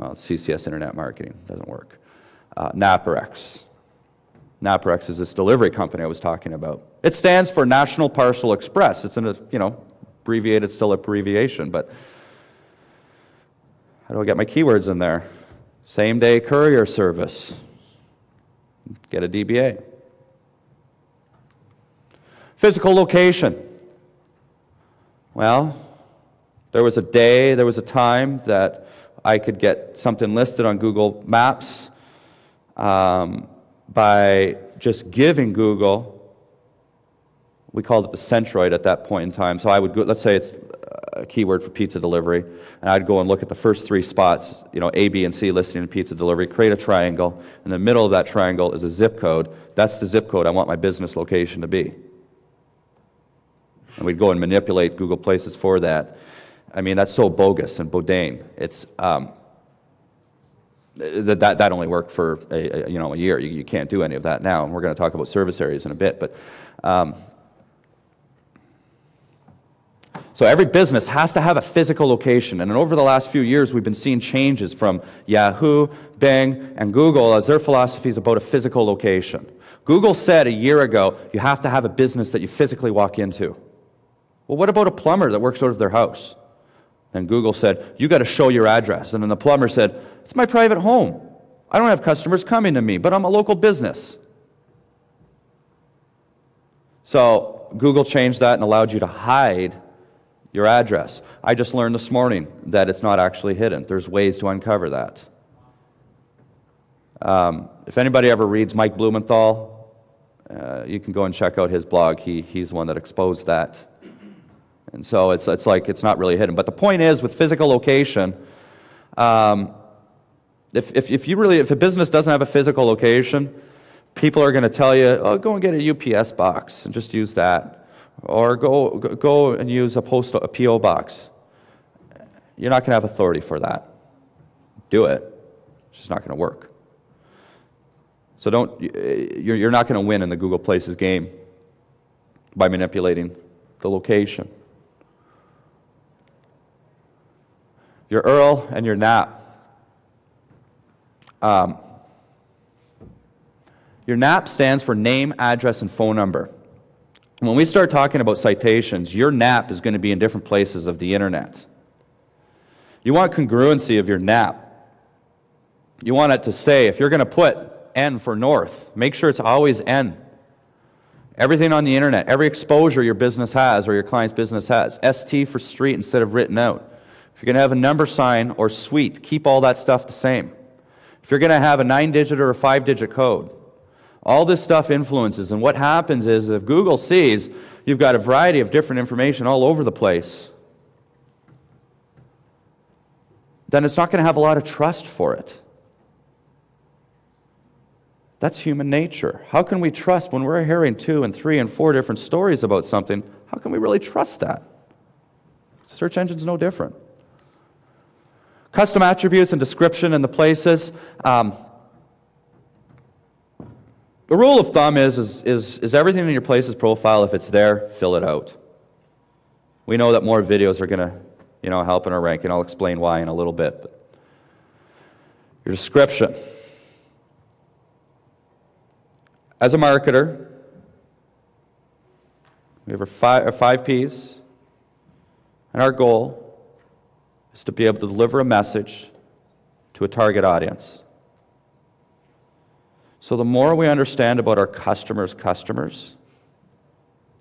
CCS Internet Marketing. Doesn't work. Naparex. Naparex is this delivery company I was talking about. It stands for National Parcel Express. It's an, abbreviated, still abbreviation, but how do I get my keywords in there? Same-day courier service. Get a DBA. Physical location. Well, there was a time that I could get something listed on Google Maps by just giving Google, we called it the centroid at that point in time. So I would go, let's say it's a keyword for pizza delivery, and I'd go and look at the first 3 spots, A, B, and C listing in pizza delivery, create a triangle. In the middle of that triangle is a zip code. That's the zip code I want my business location to be. And we'd go and manipulate Google Places for that. I mean, that's so bogus and bodane. It's that only worked for a year. You can't do any of that now, and we're going to talk about service areas in a bit. But so every business has to have a physical location, and over the last few years, we've been seeing changes from Yahoo, Bing, and Google as their philosophies about a physical location. Google said a year ago, you have to have a business that you physically walk into. Well, what about a plumber that works out of their house? And Google said, you got to show your address. And then the plumber said, it's my private home. I don't have customers coming to me, but I'm a local business. So Google changed that and allowed you to hide your address. I just learned this morning that it's not actually hidden. There's ways to uncover that. If anybody ever reads Mike Blumenthal, you can go and check out his blog. He's the one that exposed that. And so it's like it's not really hidden. But the point is, with physical location, if a business doesn't have a physical location, people are going to tell you, oh, go and get a UPS box and just use that, or go and use a PO box. You're not going to have authority for that. Do it. It's just not going to work. So you're not going to win in the Google Places game by manipulating the location. Your URL and your NAP. Your NAP stands for name, address, and phone number. When we start talking about citations, your NAP is going to be in different places of the internet. You want congruency of your NAP. You want it to say, if you're going to put N for north, make sure it's always N. Everything on the internet, every exposure your business has or your client's business has, ST for street instead of written out. If you're going to have a number sign or suite, keep all that stuff the same. If you're going to have a 9-digit or a 5-digit code, All this stuff influences, and what happens is if Google sees you've got a variety of different information all over the place, then it's not going to have a lot of trust for it. That's human nature. How can we trust when we're hearing 2 and 3 and 4 different stories about something? How can we really trust that? Search engine's no different. Custom attributes and description in the places. The rule of thumb is everything in your places profile, if it's there, fill it out. We know that more videos are going to, help in our ranking. I'll explain why in a little bit. But your description. As a marketer, we have our five Ps, and our goal is to be able to deliver a message to a target audience. So the more we understand about our customers' customers,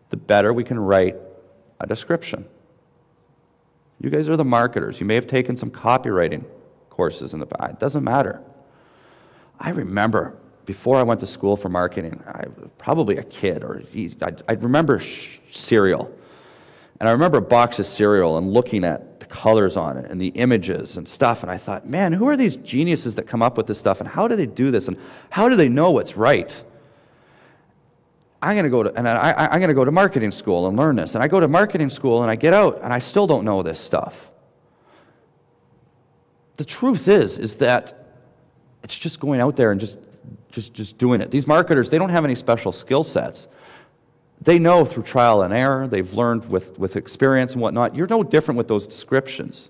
the better we can write a description. You guys are the marketers. You may have taken some copywriting courses in the past. It doesn't matter. I remember before I went to school for marketing, I was probably a kid, I remember cereal. And I remember a box of cereal and looking at the colors on it and the images and stuff, and I thought, man, who are these geniuses that come up with this stuff, and how do they do this, and how do they know what's right? I'm going to go to marketing school and learn this. And I go to marketing school and I get out and I still don't know this stuff. The truth is that it's just going out there and just doing it. These marketers, they don't have any special skill sets. They know through trial and error, they've learned with experience and whatnot. You're no different with those descriptions.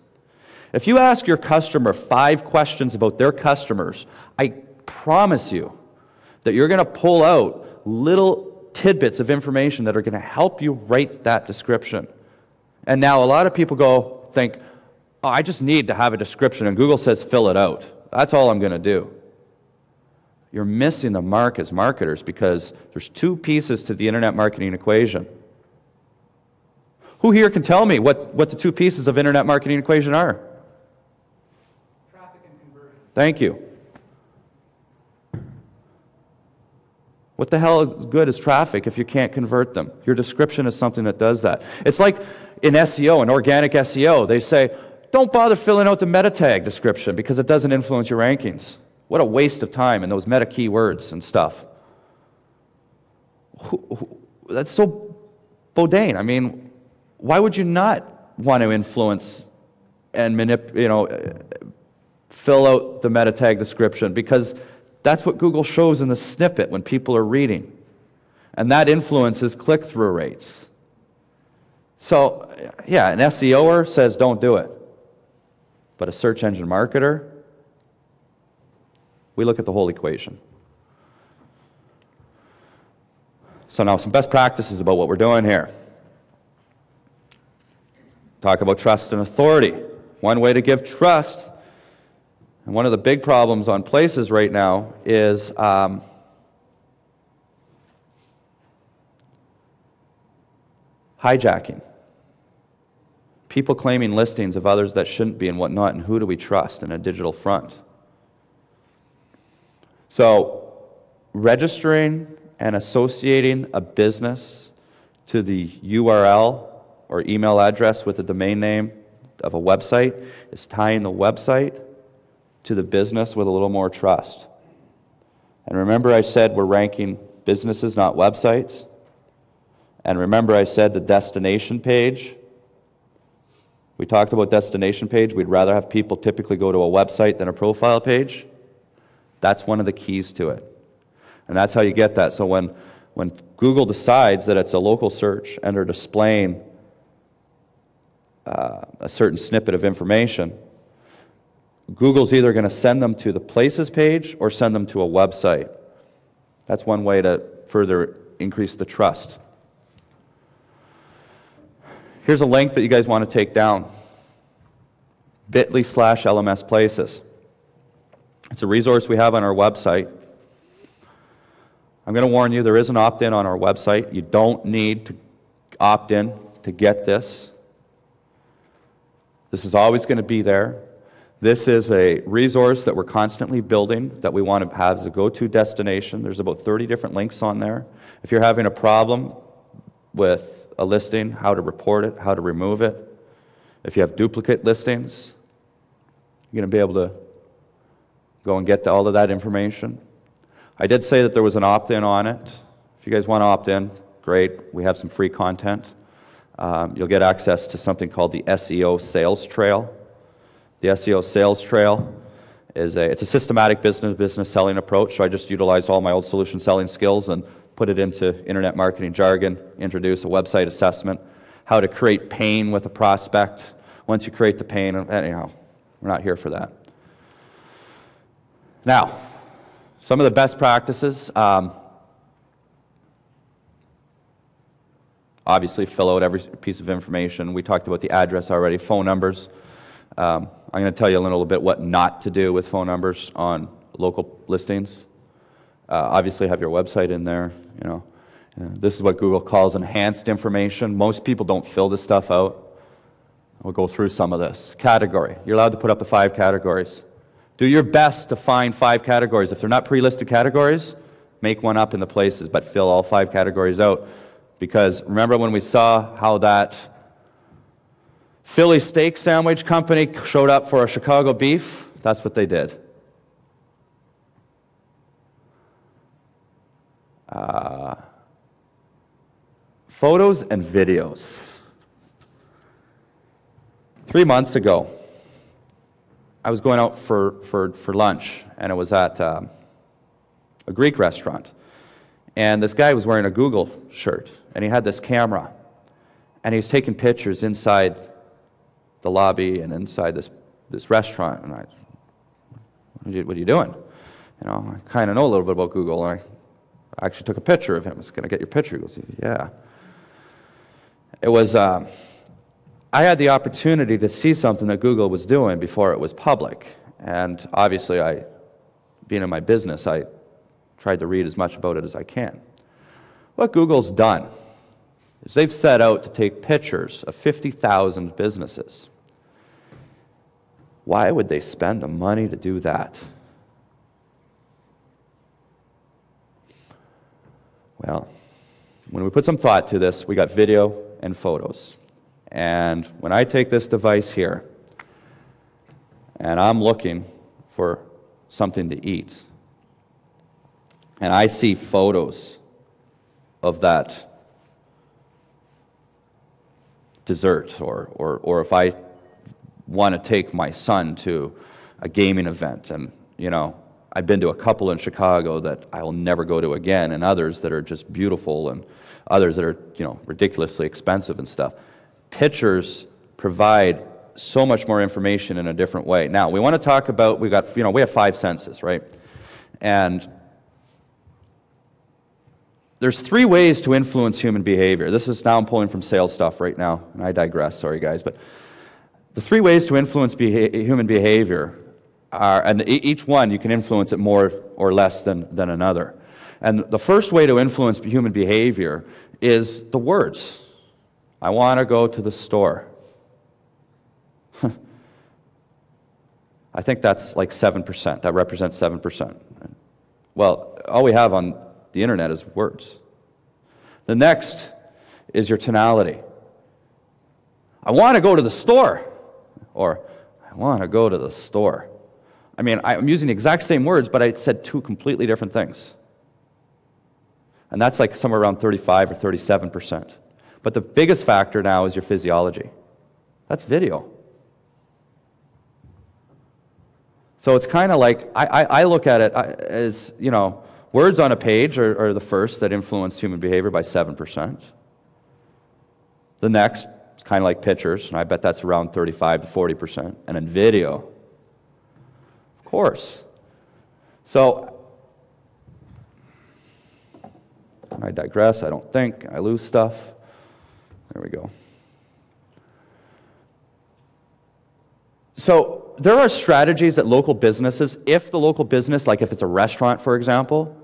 If you ask your customer 5 questions about their customers, I promise you that you're going to pull out little tidbits of information that are going to help you write that description. And now a lot of people think, oh, I just need to have a description, and Google says fill it out. That's all I'm going to do. You're missing the mark as marketers because there's 2 pieces to the internet marketing equation. Who here can tell me what the 2 pieces of internet marketing equation are? Traffic and conversion. Thank you. What the hell good is traffic if you can't convert them? Your description is something that does that. It's like in SEO, in organic SEO, they say, don't bother filling out the meta tag description because it doesn't influence your rankings. What a waste of time in those meta keywords and stuff. That's so bodane. I mean, why would you not want to influence and fill out the meta tag description? Because that's what Google shows in the snippet when people are reading. And that influences click-through rates. So, yeah, an SEOer says don't do it. But a search engine marketer, we look at the whole equation. So now some best practices about what we're doing here. Talk about trust and authority. One way to give trust, and one of the big problems on places right now is hijacking. People claiming listings of others that shouldn't be and whatnot, and who do we trust in a digital front? So, registering and associating a business to the URL or email address with the domain name of a website is tying the website to the business with a little more trust. And remember I said we're ranking businesses, not websites. And remember I said the destination page. We talked about destination page. We'd rather have people typically go to a website than a profile page. That's one of the keys to it. And that's how you get that. So when Google decides that it's a local search and they're displaying a certain snippet of information, Google's either going to send them to the places page or send them to a website. That's one way to further increase the trust. Here's a link that you guys want to take down. bit.ly/LMS places. It's a resource we have on our website. I'm going to warn you, there is an opt-in on our website. You don't need to opt in to get this. This is always going to be there. This is a resource that we're constantly building that we want to have as a go-to destination. There's about 30 different links on there. If you're having a problem with a listing, how to report it, how to remove it, if you have duplicate listings, you're going to be able to go and get to all of that information. I did say that there was an opt-in on it. If you guys want to opt in, great. We have some free content. You'll get access to something called the SEO Sales Trail. The SEO Sales Trail is it's a systematic business selling approach. So I just utilized all my old solution selling skills and put it into internet marketing jargon, introduce a website assessment, how to create pain with a prospect. Once you create the pain, anyhow, we're not here for that. Now, some of the best practices, obviously fill out every piece of information. We talked about the address already, phone numbers. I'm going to tell you a little bit what not to do with phone numbers on local listings. Obviously have your website in there. This is what Google calls enhanced information. Most people don't fill this stuff out. We'll go through some of this. Category. You're allowed to put up to 5 categories. Do your best to find 5 categories. If they're not pre-listed categories, make one up in the places, but fill all 5 categories out. Because remember when we saw how that Philly steak sandwich company showed up for a Chicago beef? That's what they did. Photos and videos. 3 months ago, I was going out for lunch, and it was at a Greek restaurant. And this guy was wearing a Google shirt, and he had this camera, and he was taking pictures inside the lobby and inside this restaurant. And what are you doing? I kind of know a little bit about Google, and I actually took a picture of him. I was going to get your picture. He goes, yeah. It was, I had the opportunity to see something that Google was doing before it was public. And obviously, being in my business, I tried to read as much about it as I can. What Google's done is they've set out to take pictures of 50,000 businesses. Why would they spend the money to do that? Well, when we put some thought to this, we got video and photos. And when I take this device here, and I'm looking for something to eat, and I see photos of that dessert, or if I want to take my son to a gaming event, and I've been to a couple in Chicago that I will never go to again, and others that are just beautiful, and others that are ridiculously expensive and stuff. Pictures provide so much more information in a different way. Now we want to talk about we have 5 senses, right? And there's 3 ways to influence human behavior. This is now I'm pulling from sales stuff right now, and I digress, sorry guys, but the 3 ways to influence human behavior are, and each one you can influence it more or less than another. And the first way to influence human behavior is the words. I want to go to the store. I think that's like 7%. That represents 7%. Well, all we have on the internet is words. The next is your tonality. I want to go to the store. Or, I want to go to the store. I mean, I'm using the exact same words, but I said 2 completely different things. And that's like somewhere around 35 or 37%. But the biggest factor now is your physiology. That's video. So it's kind of like, I look at it as, words on a page are the first that influence human behavior by 7%. The next is kind of like pictures, and I bet that's around 35 to 40%. And then video, of course. So, I digress, I don't think, I lose stuff. There we go. So there are strategies that local businesses, if the local business, like if it's a restaurant, for example,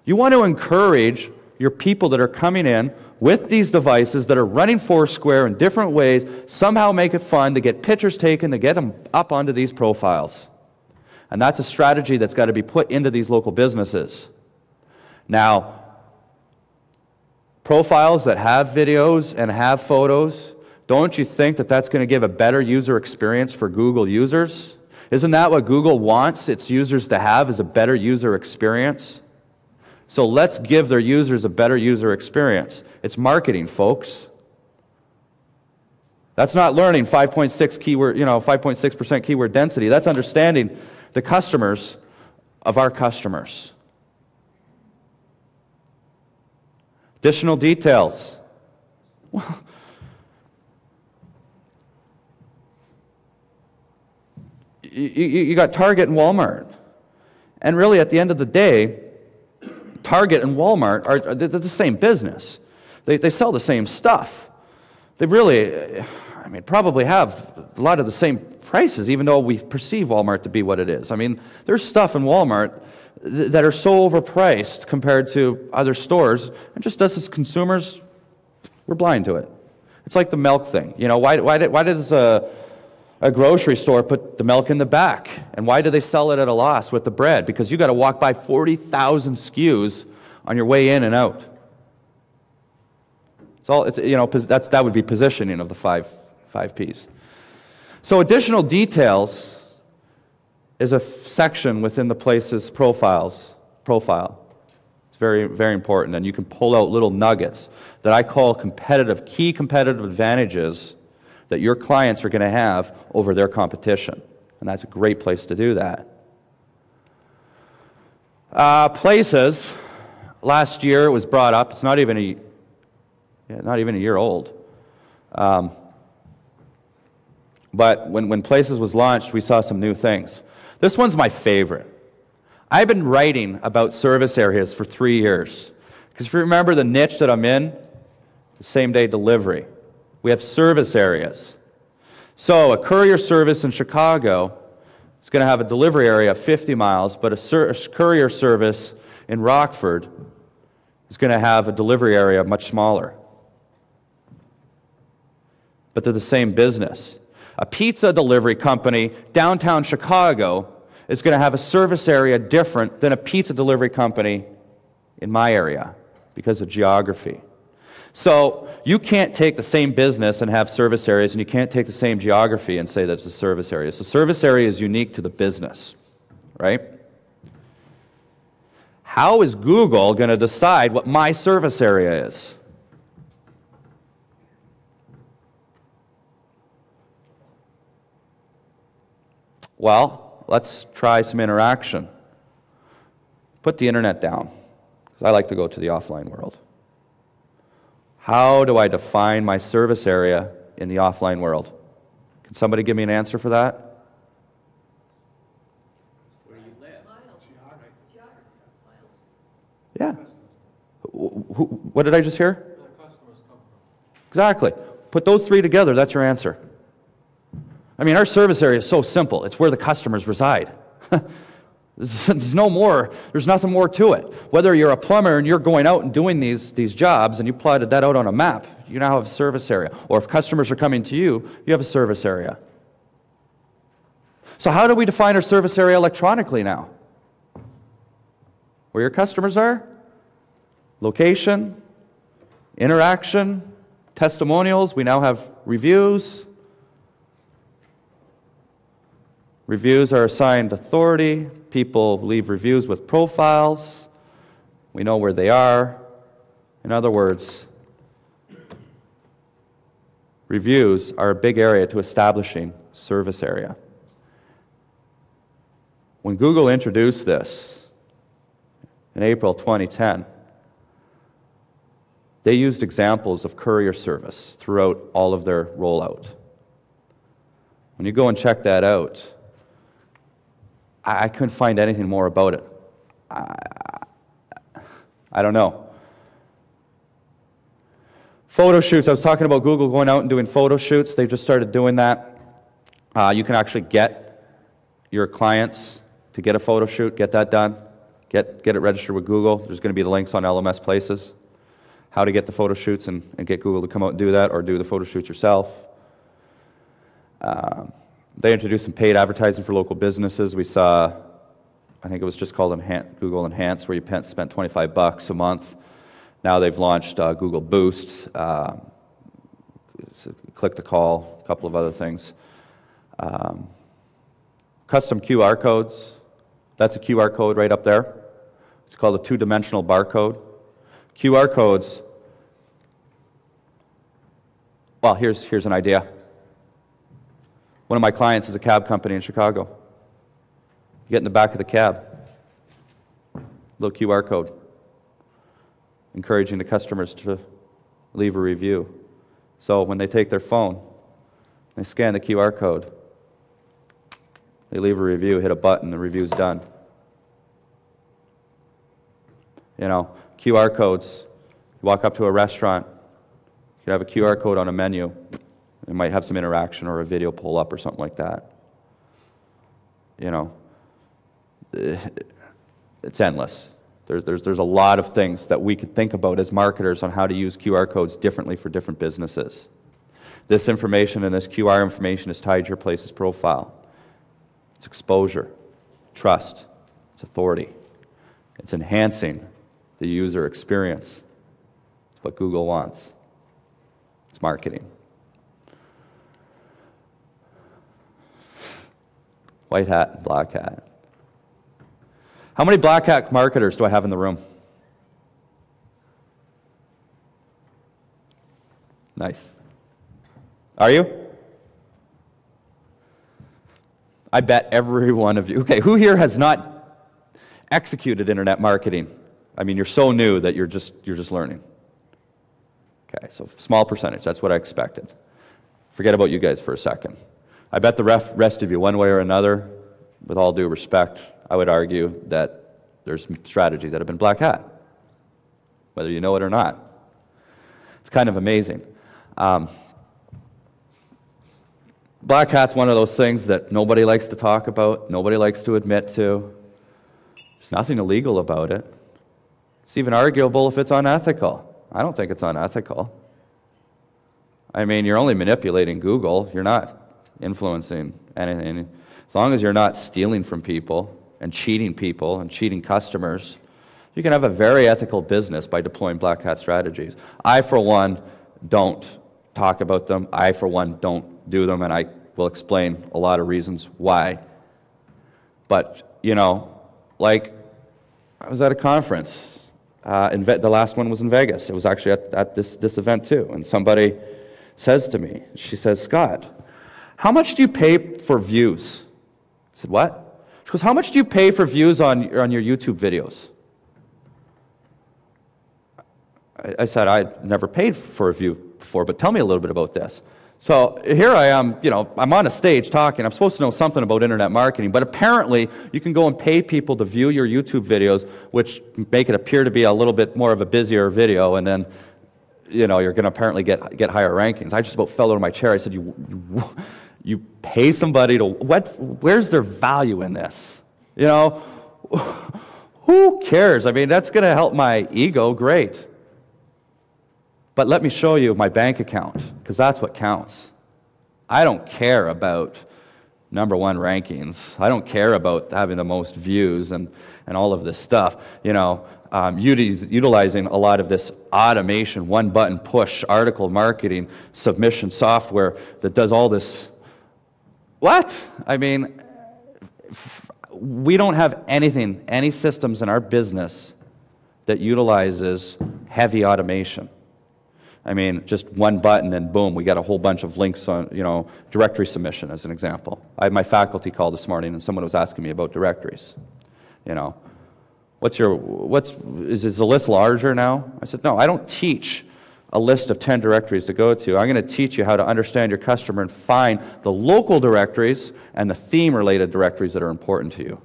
you want to encourage your people that are coming in with these devices that are running Foursquare in different ways, somehow make it fun to get pictures taken, to get them up onto these profiles. And that's a strategy that's got to be put into these local businesses. Now, profiles that have videos and have photos, don't you think that that's going to give a better user experience for Google users? Isn't that what Google wants its users to have, is a better user experience? So let's give their users a better user experience. It's marketing, folks. That's not learning 5.6 keyword, 5.6% keyword density. That's understanding the customers of our customers. Additional details. You got Target and Walmart. And really, at the end of the day, Target and Walmart they're the same business. They sell the same stuff. They really, probably have a lot of the same prices, even though we perceive Walmart to be what it is. There's stuff in Walmart that are so overpriced compared to other stores, and just us as consumers, we're blind to it. It's like the milk thing. Why does a grocery store put the milk in the back? And why do they sell it at a loss with the bread? Because you got to walk by 40,000 SKUs on your way in and out. That would be positioning of the five Ps. So additional details is a section within the place's profile. It's very, very important, and you can pull out little nuggets that I call key competitive advantages that your clients are going to have over their competition. And that's a great place to do that. Places, last year it was brought up. It's not even a year old. But when Places was launched, we saw some new things. This one's my favorite. I've been writing about service areas for 3 years. Because if you remember the niche that I'm in, the same-day delivery. We have service areas. So a courier service in Chicago is going to have a delivery area of 50 miles, but a courier service in Rockford is going to have a delivery area much smaller. But they're the same business. A pizza delivery company downtown Chicago is going to have a service area different than a pizza delivery company in my area because of geography. So you can't take the same business and have service areas, and you can't take the same geography and say that it's a service area. So service area is unique to the business, right? How is Google going to decide what my service area is? Well, let's try some interaction. Put the internet down, because I like to go to the offline world. How do I define my service area in the offline world? Can somebody give me an answer for that? Where you live. Yeah. What did I just hear? Where the customers come from. Exactly. Put those three together, that's your answer. Our service area is so simple. It's where the customers reside. There's nothing more to it. Whether you're a plumber and you're going out and doing these jobs and you plotted that out on a map, you now have a service area. Or if customers are coming to you, you have a service area. So how do we define our service area electronically now? Where your customers are? Location, interaction, testimonials. We now have reviews. Reviews are assigned authority. People leave reviews with profiles. We know where they are. In other words, reviews are a big area to establishing service area. When Google introduced this in April 2010, they used examples of courier service throughout all of their rollout. When you go and check that out, I couldn't find anything more about it. I don't know. Photo shoots. I was talking about Google going out and doing photo shoots. They just started doing that. You can actually get your clients to get a photo shoot, get that done, get it registered with Google. There's going to be the links on LMS Places. how to get the photo shoots and get Google to come out and do that, or do the photo shoots yourself. They introduced some paid advertising for local businesses. We saw, I think it was just called Google Enhance, where you spent $25 a month. Now they've launched Google Boost, click to call, a couple of other things. Custom QR codes. That's a QR code right up there. It's called a two-dimensional barcode. QR codes, well, here's an idea. One of my clients is a cab company in Chicago. You get in the back of the cab, little QR code, encouraging the customers to leave a review. So when they take their phone, they scan the QR code, they leave a review, hit a button, the review's done. You know, QR codes. You walk up to a restaurant, you could have a QR code on a menu. It might have some interaction or a video pull up or something like that. You know, it's endless. There's a lot of things that we could think about as marketers on how to use QR codes differently for different businesses. This information and this QR information is tied to your place's profile. It's exposure, trust, it's authority. It's enhancing the user experience. It's what Google wants. It's marketing. White hat and black hat. How many black hat marketers do I have in the room? Nice. Are you? I bet every one of you. Okay, who here has not executed internet marketing? I mean, you're so new that you're just learning. Okay, so small percentage, that's what I expected. Forget about you guys for a second. I bet the rest of you, one way or another, with all due respect, I would argue that there's strategies that have been black hat, whether you know it or not. It's kind of amazing. Black hat's one of those things that nobody likes to talk about, nobody likes to admit to. There's nothing illegal about it. It's even arguable if it's unethical. I don't think it's unethical. I mean, you're only manipulating Google. You're not influencing anything. As long as you're not stealing from people and cheating customers, you can have a very ethical business by deploying black hat strategies. I, for one, don't talk about them. I, for one, don't do them, and I will explain a lot of reasons why. But, you know, like, I was at a conference. The last one was in Vegas. It was actually at this event too. And somebody says to me, she says, "Scott, how much do you pay for views?" I said, "What?" She goes, "How much do you pay for views on your YouTube videos?" I said, "I'd never paid for a view before, but tell me a little bit about this." So here I am, you know, I'm on a stage talking. I'm supposed to know something about internet marketing, but apparently you can go and pay people to view your YouTube videos, which make it appear to be a little bit more of a busier video, and then, you know, you're going to apparently get higher rankings. I just about fell out of my chair. I said, you pay somebody to, where's their value in this? You know, who cares? I mean, that's going to help my ego, great. But let me show you my bank account, because that's what counts. I don't care about #1 rankings. I don't care about having the most views and all of this stuff. You know, utilizing a lot of this automation, one-button push, article marketing, submission software that does all this. What? I mean, we don't have any systems in our business that utilizes heavy automation. I mean, just one button and boom, we got a whole bunch of links on, you know, directory submission as an example. I had my faculty call this morning and someone was asking me about directories. You know, is the list larger now? I said, no, I don't teach a list of 10 directories to go to. I'm going to teach you how to understand your customer and find the local directories and the theme-related directories that are important to you.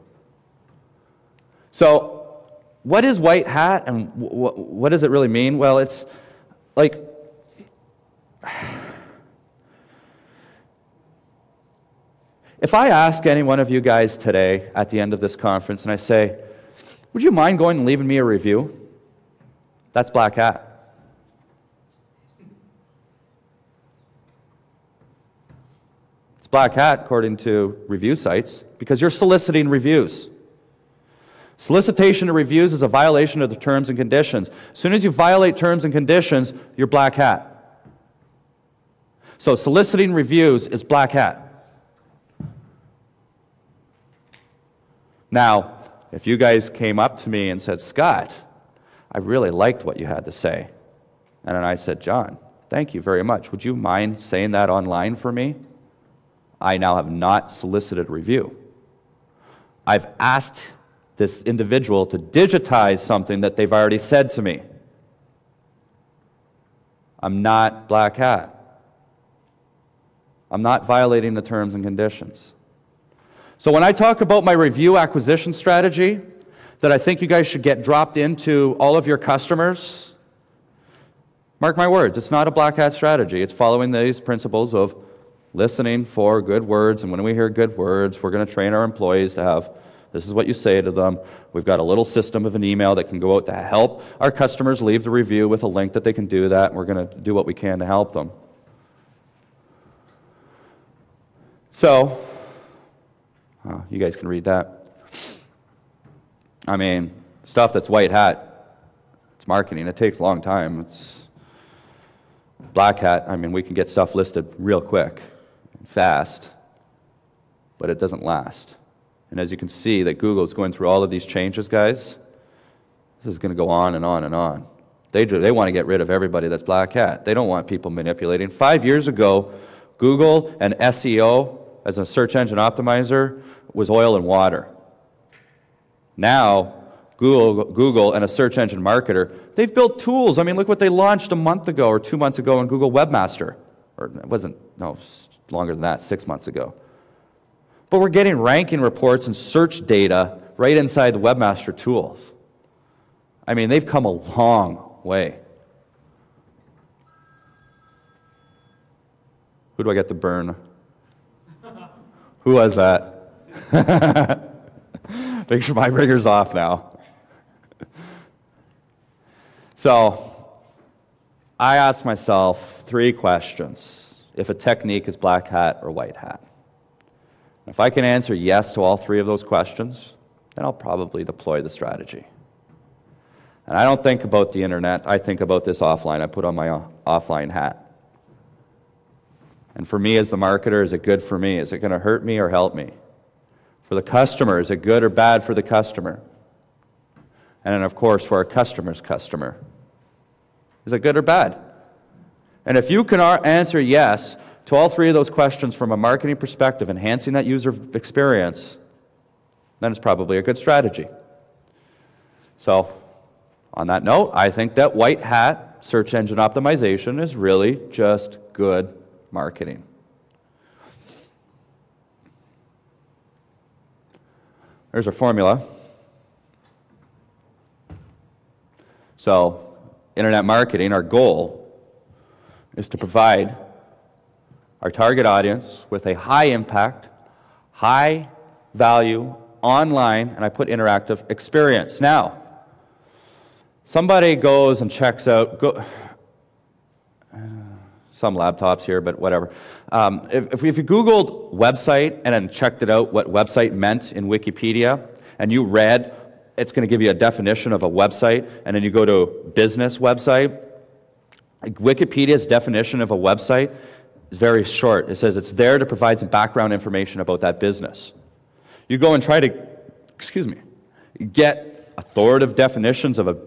So, what is white hat and what does it really mean? Well, it's like, if I ask any one of you guys today at the end of this conference and I say, would you mind going and leaving me a review? That's black hat. black hat according to review sites because you're soliciting reviews. Solicitation of reviews is a violation of the terms and conditions. As soon as you violate terms and conditions, you're black hat. So soliciting reviews is black hat. Now, if you guys came up to me and said, Scott, I really liked what you had to say. And then I said, John, thank you very much. Would you mind saying that online for me? I now have not solicited a review. I've asked this individual to digitize something that they've already said to me. I'm not black hat. I'm not violating the terms and conditions. So when I talk about my review acquisition strategy that I think you guys should get dropped into all of your customers, mark my words, it's not a black hat strategy. It's following these principles of listening for good words, and when we hear good words, we're going to train our employees to have, this is what you say to them. We've got a little system of an email that can go out to help our customers leave the review with a link that they can do that, and we're going to do what we can to help them. So, you guys can read that. I mean, stuff that's white hat, it's marketing. It takes a long time. It's black hat. I mean, we can get stuff listed real quick, fast, but it doesn't last. And as you can see, that Google is going through all of these changes, guys. This is going to go on and on and on. They want to get rid of everybody that's black hat. They don't want people manipulating. 5 years ago, Google and SEO as a search engine optimizer was oil and water. Now, Google and a search engine marketer, they've built tools. I mean, look what they launched a month ago or 2 months ago in Google Webmaster. Or it wasn't, no, it was longer than that, 6 months ago. But we're getting ranking reports and search data right inside the Webmaster tools. I mean, they've come a long way. Who do I get to burn? Who was that? Make sure my ringer's off now. So, I asked myself 3 questions. If a technique is black hat or white hat. If I can answer yes to all 3 of those questions, then I'll probably deploy the strategy. And I don't think about the internet, I think about this offline. I put on my offline hat. And for me as the marketer, is it good for me? Is it going to hurt me or help me? For the customer, is it good or bad for the customer? And then, of course, for our customer's customer, is it good or bad? And if you can answer yes to all 3 of those questions from a marketing perspective, enhancing that user experience, then it's probably a good strategy. So, on that note, I think that white hat search engine optimization is really just good marketing. There's our formula. So, internet marketing, our goal is to provide our target audience with a high impact, high value, online, and I put interactive experience. Now, somebody goes and checks out, some laptops here, but whatever. If you Googled website and then checked it out, what website meant in Wikipedia, and you read, it's going to give you a definition of a website, and then you go to business website. Wikipedia's definition of a website is very short. It says it's there to provide some background information about that business. You go and try to, get authoritative definitions of a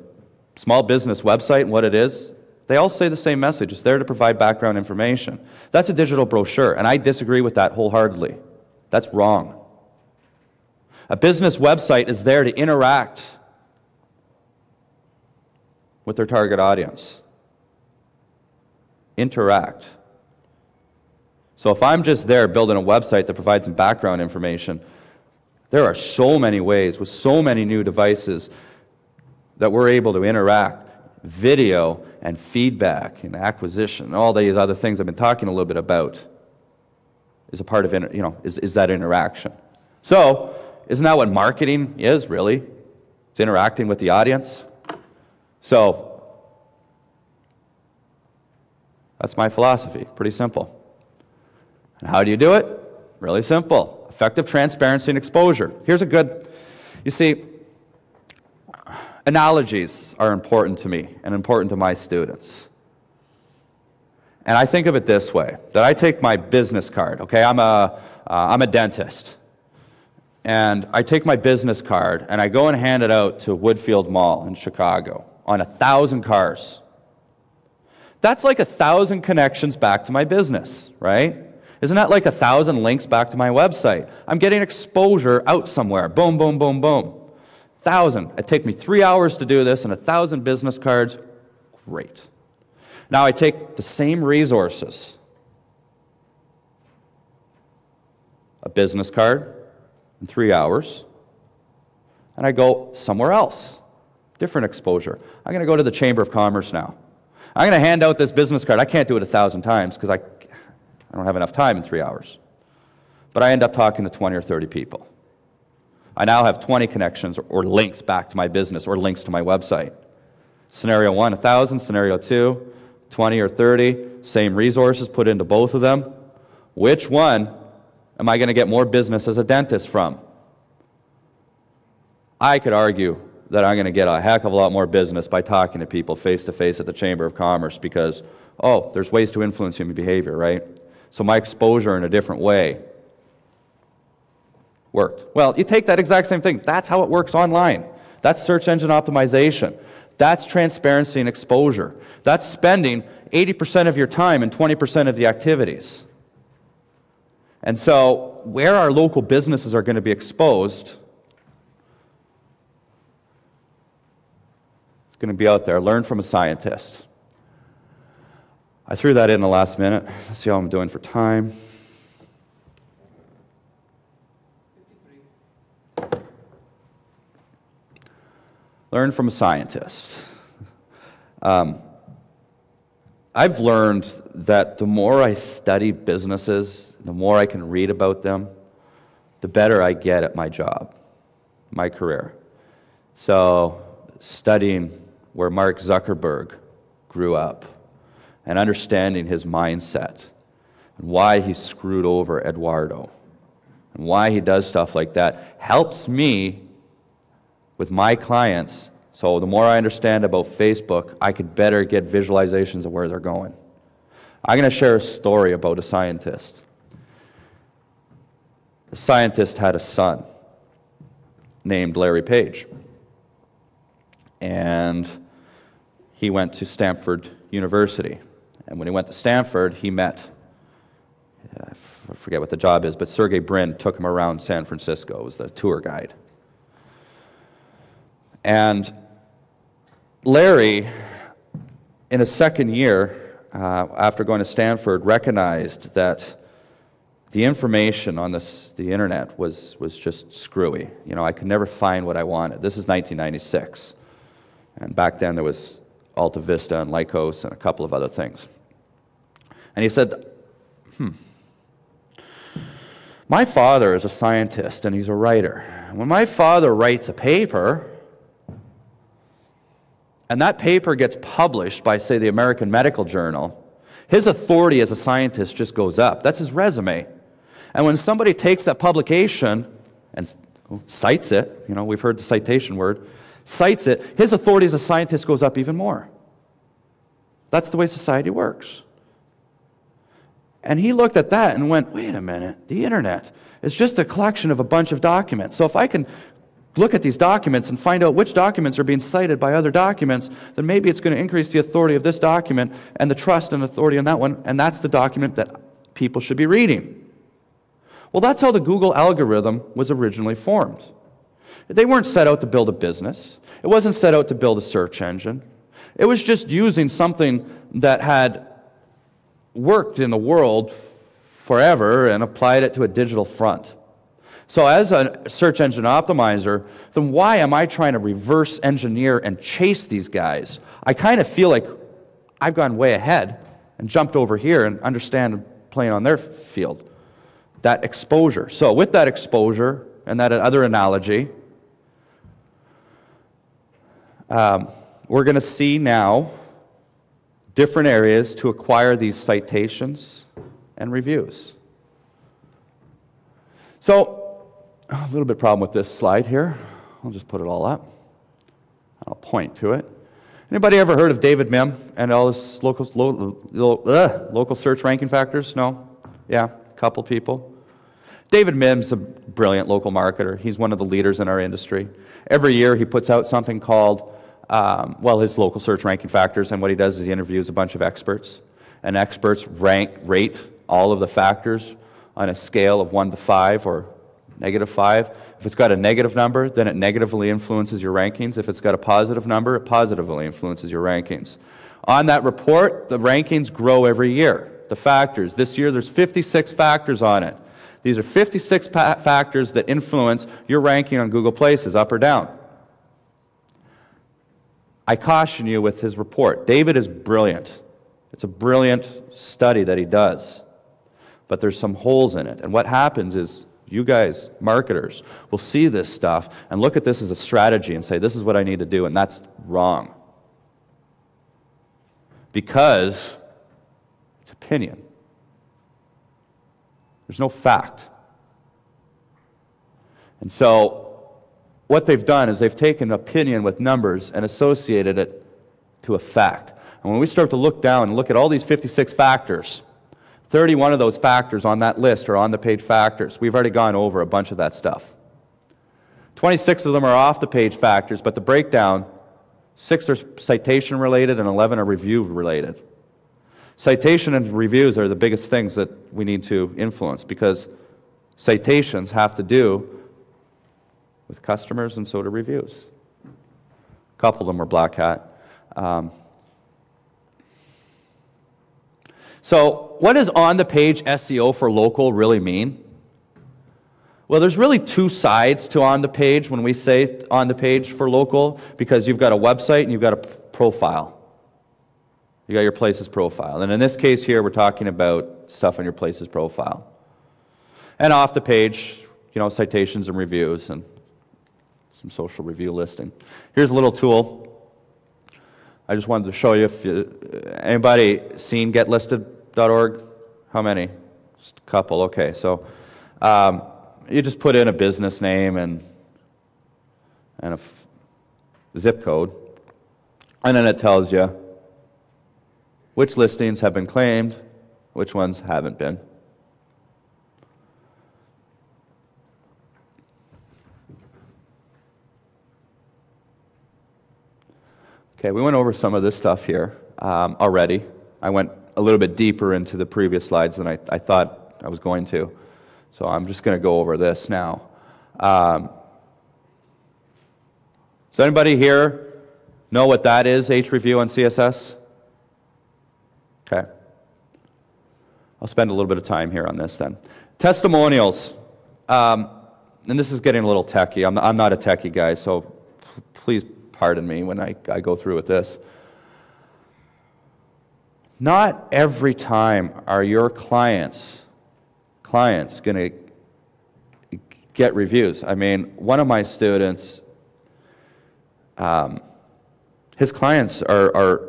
small business website and what it is. They all say the same message. It's there to provide background information. That's a digital brochure, and I disagree with that wholeheartedly. That's wrong. A business website is there to interact with their target audience. Interact. So if I'm just there building a website that provides some background information, there are so many ways with so many new devices that we're able to interact. Video and feedback and acquisition and all these other things I've been talking a little bit about is a part of, is that interaction. So, isn't that what marketing is, really? It's interacting with the audience. So, that's my philosophy. Pretty simple. And how do you do it? Really simple. Effective transparency and exposure. Here's a good, you see, analogies are important to me and important to my students. And I think of it this way, that I take my business card, okay? I'm a dentist. And I take my business card and I go and hand it out to Woodfield Mall in Chicago on 1,000 cars. That's like 1,000 connections back to my business, right? Isn't that like 1,000 links back to my website? I'm getting exposure out somewhere. Boom, boom, boom, boom. 1,000. It takes me 3 hours to do this and 1,000 business cards. Great. Now I take the same resources, a business card in 3 hours, and I go somewhere else. Different exposure. I'm going to go to the Chamber of Commerce now. I'm going to hand out this business card. I can't do it 1,000 times because I don't have enough time in 3 hours. But I end up talking to 20 or 30 people. I now have 20 connections or links back to my business or links to my website. Scenario 1, 1,000. Scenario 2, 20 or 30. Same resources put into both of them. Which one am I going to get more business as a dentist from? I could argue that I'm going to get a heck of a lot more business by talking to people face-to-face at the Chamber of Commerce because, oh, there's ways to influence human behavior, right? So my exposure in a different way worked. Well, you take that exact same thing. That's how it works online. That's search engine optimization. That's transparency and exposure. That's spending 80% of your time and 20% of the activities. And so where our local businesses are going to be exposed, it's going to be out there. Learn from a scientist. I threw that in the last minute. Let's see how I'm doing for time. Learn from a scientist. I've learned that the more I study businesses, the more I can read about them, the better I get at my job, my career. So studying where Mark Zuckerberg grew up and understanding his mindset and why he screwed over Eduardo and why he does stuff like that helps me with my clients. So the more I understand about Facebook, I could better get visualizations of where they're going. I'm going to share a story about a scientist. The scientist had a son named Larry Page. And he went to Stanford University. And when he went to Stanford, he met, I forget what the job is, but Sergey Brin took him around San Francisco. It was the tour guide. And Larry, in his second year, after going to Stanford, recognized that the information on the internet was just screwy. You know, I could never find what I wanted. This is 1996. And back then there was Alta Vista and Lycos and a couple of other things. And he said, my father is a scientist and he's a writer. When my father writes a paper, and that paper gets published by, say, the American Medical Journal, his authority as a scientist just goes up. That's his resume. And when somebody takes that publication and cites it, you know, we've heard the citation word, cites it, his authority as a scientist goes up even more. That's the way society works. And he looked at that and went, wait a minute, the internet is just a collection of a bunch of documents. So if I can look at these documents and find out which documents are being cited by other documents, then maybe it's going to increase the authority of this document and the trust and authority on that one, and that's the document that people should be reading. Well, that's how the Google algorithm was originally formed. They weren't set out to build a business. It wasn't set out to build a search engine. It was just using something that had worked in the world forever and applied it to a digital front. So as a search engine optimizer, then why am I trying to reverse engineer and chase these guys? I kind of feel like I've gone way ahead and jumped over here and understand playing on their field. That exposure. So with that exposure and that other analogy, we're going to see now different areas to acquire these citations and reviews. So, a little bit problem with this slide here. I'll just put it all up. I'll point to it. Anybody ever heard of David Mim and all his local search ranking factors? No? Yeah, a couple people. David Mim's a brilliant local marketer. He's one of the leaders in our industry. Every year he puts out something called, his local search ranking factors, and what he does is he interviews a bunch of experts, and experts rate all of the factors on a scale of 1 to 5 or -5. If it's got a negative number, then it negatively influences your rankings. If it's got a positive number, it positively influences your rankings. On that report, the rankings grow every year. The factors. This year there's 56 factors on it. These are 56 factors that influence your ranking on Google Places, up or down. I caution you with his report. David is brilliant. It's a brilliant study that he does. But there's some holes in it. And what happens is, you guys, marketers, will see this stuff and look at this as a strategy and say, this is what I need to do, and that's wrong. Because it's opinion. There's no fact. And so, what they've done is they've taken opinion with numbers and associated it to a fact. And when we start to look down and look at all these 56 factors, 31 of those factors on that list are on-the-page factors. We've already gone over a bunch of that stuff. 26 of them are off-the-page factors, but the breakdown, 6 are citation-related and 11 are review-related. Citation and reviews are the biggest things that we need to influence, because citations have to do with customers, and so do reviews. A couple of them are black hat. So what does on-the-page SEO for local really mean? Well, there's really two sides to on-the-page when we say on-the-page for local, because you've got a website and you've got a profile. You got your Places profile. And in this case here, we're talking about stuff on your Places profile. And off the page, citations and reviews and some social review listing. Here's a little tool. I just wanted to show you, anybody seen getlisted.org? How many? Just a couple, okay. So you just put in a business name and a zip code, and then it tells you which listings have been claimed, which ones haven't been. Okay, we went over some of this stuff here already. I went a little bit deeper into the previous slides than I thought I was going to. So I'm just going to go over this now. Does anybody here know what that is, hreview on CSS? Okay. I'll spend a little bit of time here on this then. Testimonials. And this is getting a little techie. I'm not a techie guy, so please pardon me when I go through with this. Not every time are your clients going to get reviews. I mean, one of my students, his clients are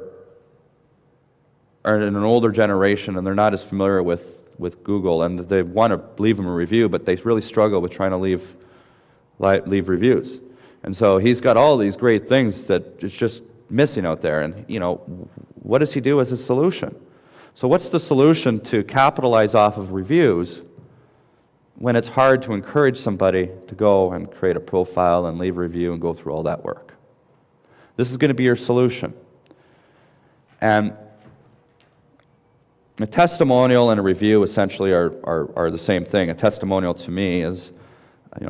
in an older generation, and they're not as familiar with Google, and they want to leave them a review, but they really struggle with trying to leave reviews. And so he's got all these great things that is just missing out there. And, what does he do as a solution? So what's the solution to capitalize off of reviews when it's hard to encourage somebody to go and create a profile and leave a review and go through all that work? This is going to be your solution. And a testimonial and a review essentially are the same thing. A testimonial to me is,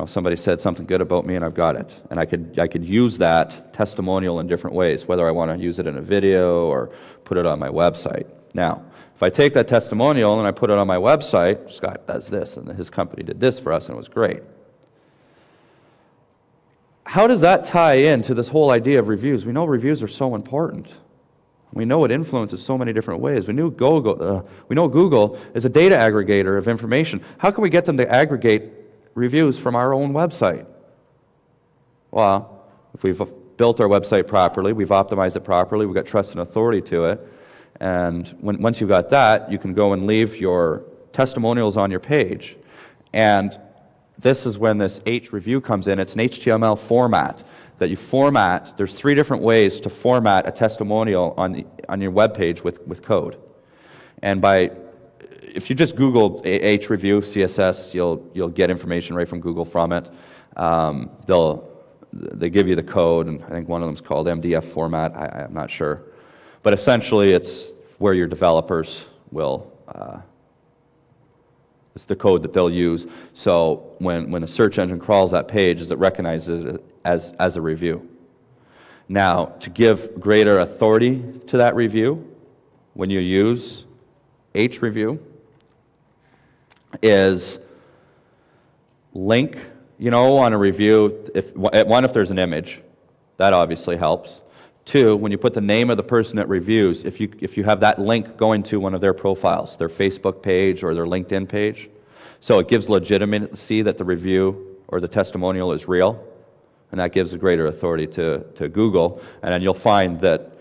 somebody said something good about me and I've got it. And I could use that testimonial in different ways, whether I want to use it in a video or put it on my website. Now, if I take that testimonial and I put it on my website, Scott does this and his company did this for us and it was great. How does that tie into this whole idea of reviews? We know reviews are so important. We know it influences so many different ways. We know Google is a data aggregator of information. How can we get them to aggregate reviews from our own website? Well, if we've built our website properly, we've optimized it properly, we've got trust and authority to it, and once you've got that, you can go and leave your testimonials on your page. And this is when this H review comes in. It's an HTML format that you format. There's 3 different ways to format a testimonial on your web page with code. And if you just Google H review CSS, you'll get information right from Google from it. They give you the code, and I think one of them is called MDF format. I'm not sure, but essentially it's where your developers will. It's the code that they'll use. So when a search engine crawls that page, it recognizes it as a review. Now, to give greater authority to that review, when you use H review, is link, on a review, if there's an image, that obviously helps. 2, when you put the name of the person that reviews, if you have that link going to one of their profiles, their Facebook page or their LinkedIn page, so it gives legitimacy that the review or the testimonial is real, and that gives a greater authority to Google. And then you'll find that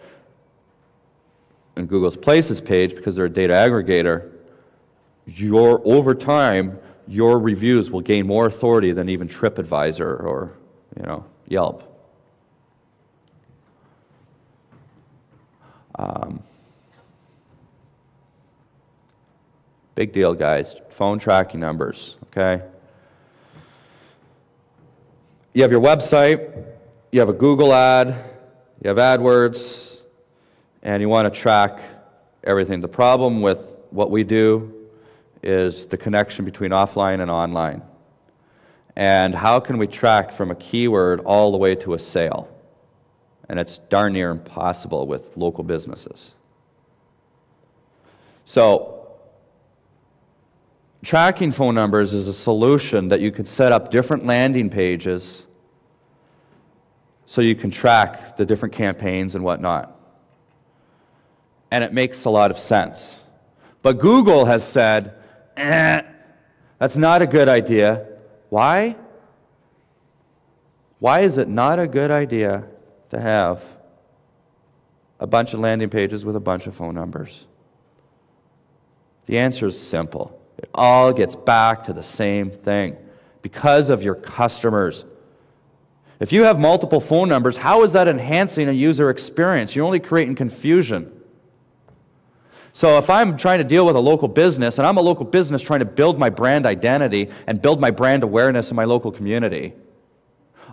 in Google's Places page, because they're a data aggregator, over time, your reviews will gain more authority than even TripAdvisor or, Yelp. Big deal, guys. Phone tracking numbers, okay? You have your website, you have a Google ad, you have AdWords, and you want to track everything. The problem with what we do is the connection between offline and online. And how can we track from a keyword all the way to a sale? And it's darn near impossible with local businesses. So, tracking phone numbers is a solution that you can set up different landing pages so you can track the different campaigns and whatnot. And it makes a lot of sense. But Google has said, that's not a good idea. Why? Why is it not a good idea to have a bunch of landing pages with a bunch of phone numbers? The answer is simple. It all gets back to the same thing. Because of your customers. If you have multiple phone numbers, how is that enhancing a user experience? You're only creating confusion. So if I'm trying to deal with a local business, and I'm a local business trying to build my brand identity and build my brand awareness in my local community,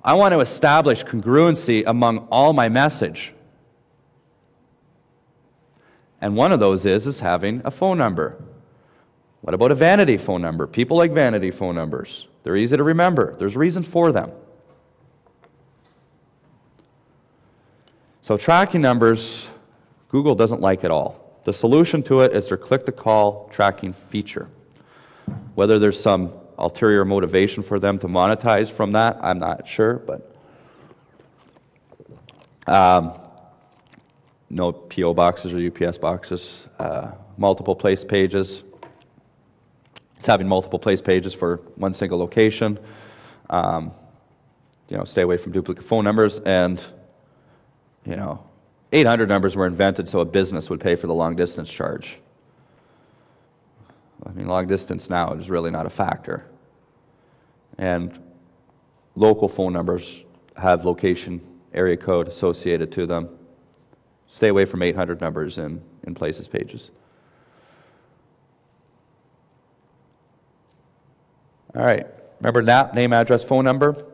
I want to establish congruency among all my message. And one of those is having a phone number. What about a vanity phone number? People like vanity phone numbers. They're easy to remember. There's reason for them. So tracking numbers, Google doesn't like it all. The solution to it is their click-to-call tracking feature. Whether there's some ulterior motivation for them to monetize from that, I'm not sure, but no PO boxes or UPS boxes, multiple place pages. It's having multiple place pages for one single location. Stay away from duplicate phone numbers, and 800 numbers were invented so a business would pay for the long distance charge. I mean, long distance now is really not a factor. And local phone numbers have location area code associated to them. Stay away from 800 numbers in places pages. All right, remember name, address, phone number.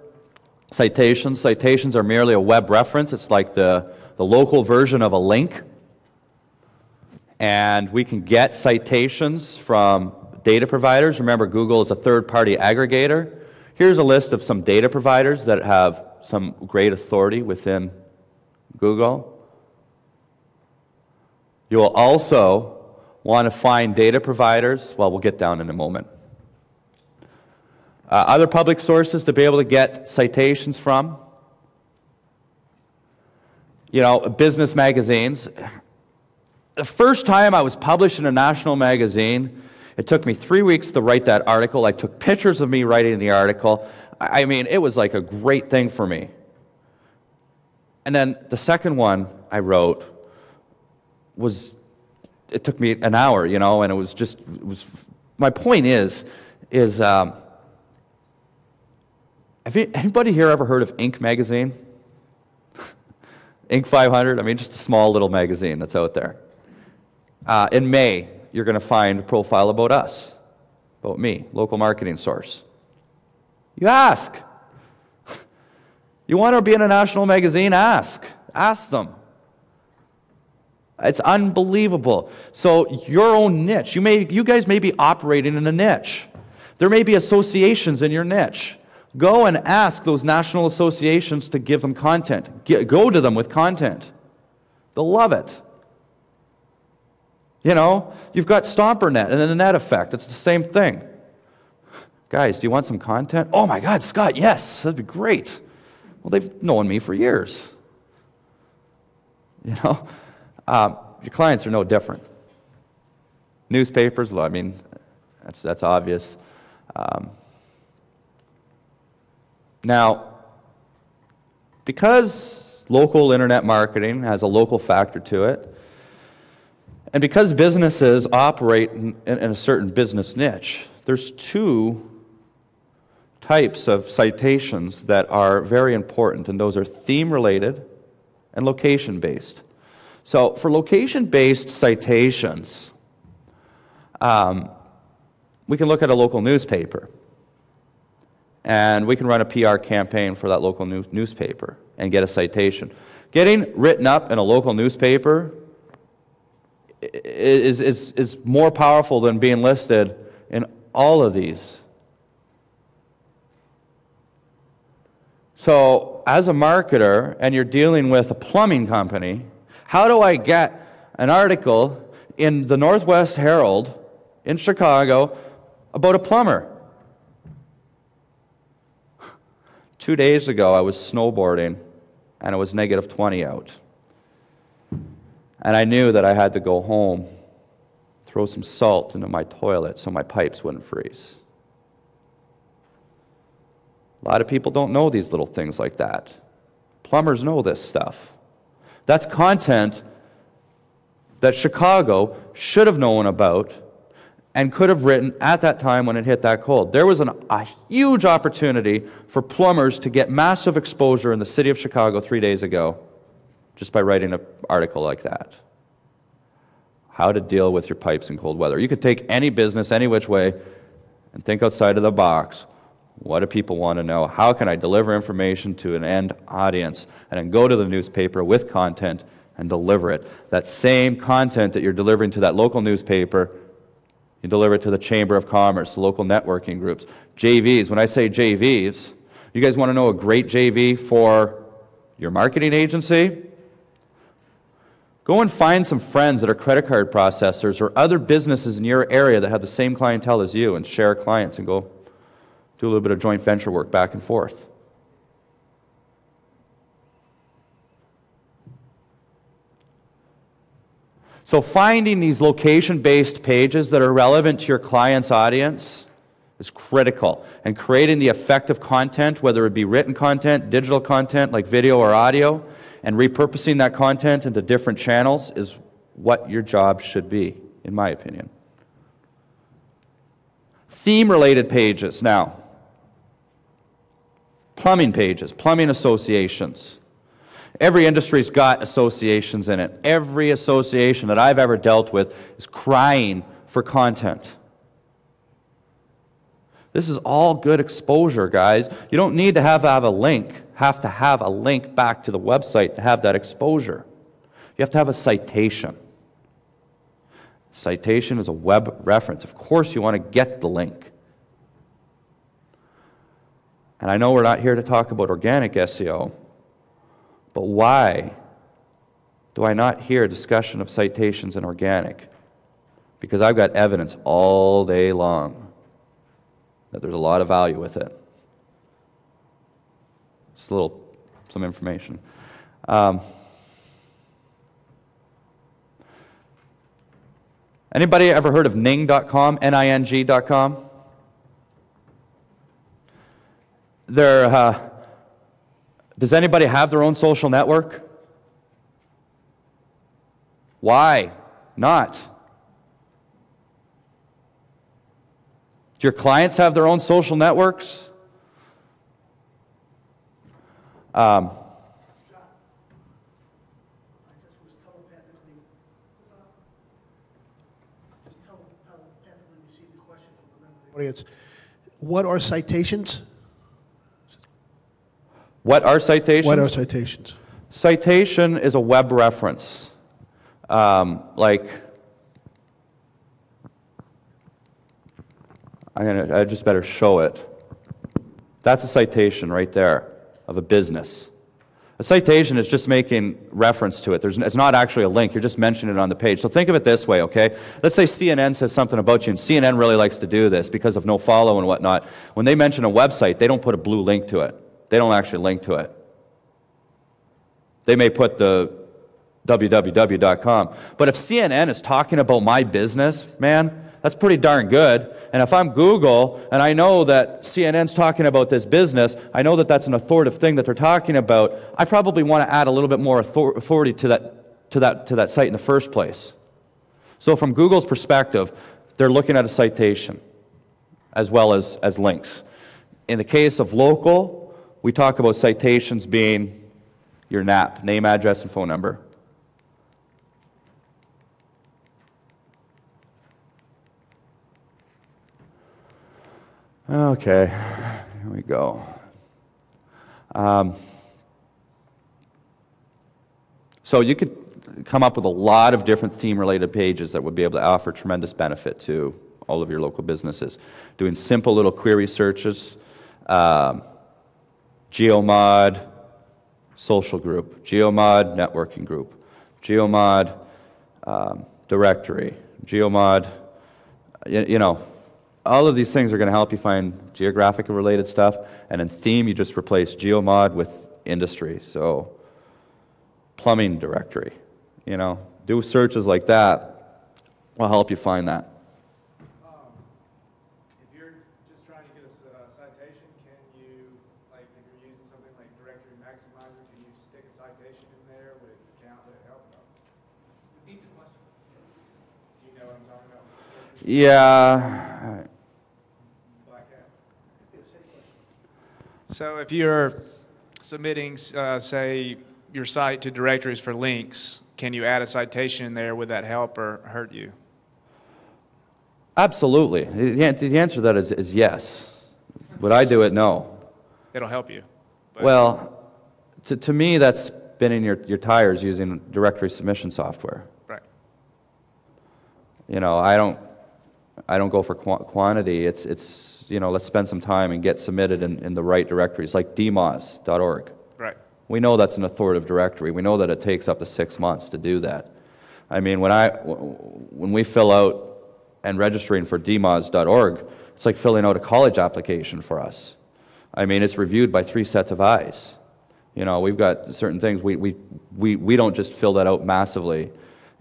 Citations. Citations are merely a web reference. It's like the local version of a link. And we can get citations from data providers. Remember, Google is a third-party aggregator. Here's a list of some data providers that have some great authority within Google. You will also want to find data providers, well, we'll get down in a moment. Other public sources to be able to get citations from. Business magazines. The first time I was published in a national magazine, it took me 3 weeks to write that article. I took pictures of me writing the article. I mean, it was like a great thing for me. And then the second one I wrote it took me an hour, and my point is Anybody here ever heard of Inc. magazine? Inc. 500? I mean, just a small little magazine that's out there. In May, you're going to find a profile about us, about me, local marketing source. You ask. You want to be in a national magazine? Ask. Ask them. It's unbelievable. So your own niche, you guys may be operating in a niche. There may be associations in your niche. Go and ask those national associations to give them content. Go to them with content. They'll love it. You know, you've got StomperNet and then the net effect. It's the same thing. Guys, do you want some content? Oh my God, Scott, yes, that'd be great. Well, they've known me for years. You know, your clients are no different. Newspapers, well, I mean, that's obvious. Now, because local internet marketing has a local factor to it, and because businesses operate in a certain business niche, there's two types of citations that are very important, and those are theme-related and location-based. So for location-based citations, we can look at a local newspaper, and we can run a PR campaign for that local newspaper and get a citation. Getting written up in a local newspaper is more powerful than being listed in all of these. So as a marketer, and you're dealing with a plumbing company, how do I get an article in the Northwest Herald in Chicago about a plumber? 2 days ago, I was snowboarding, and it was -20 out. And I knew that I had to go home, throw some salt into my toilet so my pipes wouldn't freeze. A lot of people don't know these little things like that. Plumbers know this stuff. That's content that Chicago should have known about and could have written at that time when it hit that cold. There was a huge opportunity for plumbers to get massive exposure in the city of Chicago 3 days ago just by writing an article like that. How to deal with your pipes in cold weather. You could take any business, any which way, and think outside of the box. What do people want to know? How can I deliver information to an end audience? And then go to the newspaper with content and deliver it. That same content that you're delivering to that local newspaper, you deliver it to the Chamber of Commerce, the local networking groups. JVs. When I say JVs, you guys want to know a great JV for your marketing agency? Go and find some friends that are credit card processors or other businesses in your area that have the same clientele as you and share clients and go do a little bit of joint venture work back and forth. So finding these location-based pages that are relevant to your client's audience is critical. And creating the effective content, whether it be written content, digital content like video or audio, and repurposing that content into different channels is what your job should be, in my opinion. Theme-related pages now. Plumbing pages, plumbing associations. Every industry's got associations in it. Every association that I've ever dealt with is crying for content. This is all good exposure, guys. You don't need to have a link back to the website to have that exposure. You have to have a citation. Citation is a web reference. Of course you want to get the link. And I know we're not here to talk about organic SEO, but why do I not hear a discussion of citations in organic? Because I've got evidence all day long that there's a lot of value with it. Just some information. Anybody ever heard of Ning.com, Ning.com? Does anybody have their own social network? Why not? Do your clients have their own social networks? Um, Audience. What are citations? what are citations? What are citations? Citation is a web reference. Like, I just better show it. That's a citation right there of a business. A citation is just making reference to it. It's not actually a link. You're just mentioning it on the page. So think of it this way, okay? Let's say CNN says something about you, and CNN really likes to do this because of no follow and whatnot. When they mention a website, they don't put a blue link to it. They don't actually link to it. They may put the www.com. But if CNN is talking about my business, man, that's pretty darn good. And if I'm Google and I know that CNN's talking about this business, I know that that's an authoritative thing that they're talking about, I probably want to add a little bit more authority to that site in the first place. So from Google's perspective, they're looking at a citation as well as links. In the case of local, we talk about citations being your NAP, name, address, and phone number. Okay, here we go. So you could come up with a lot of different theme-related pages that would be able to offer tremendous benefit to all of your local businesses. Doing simple little query searches, geomod, social group, geomod, networking group, geomod, directory, geomod, you know, all of these things are going to help you find geographically related stuff, and in theme you just replace geomod with industry. So plumbing directory, you know, do searches like that will help you find that. If you're just trying to get a citation, can you, like if you're using something like Directory Maximizer, can you stick a citation in there with the count that help? Repeat the question. Do you know what I'm talking about? Yeah. So if you're submitting, say, your site to directories for links, can you add a citation in there? Would that help or hurt you? Absolutely. The answer to that is yes. Would I do it? No. It'll help you. But Well, to me, that's spinning your tires using directory submission software. right. You know, I don't go for quantity. It's you know, let's spend some time and get submitted in the right directories, like dmoz.org. Right. We know that's an authoritative directory. We know that it takes up to 6 months to do that. I mean, when we fill out and registering for dmoz.org, it's like filling out a college application for us. I mean, it's reviewed by 3 sets of eyes. You know, we've got certain things. We don't just fill that out massively.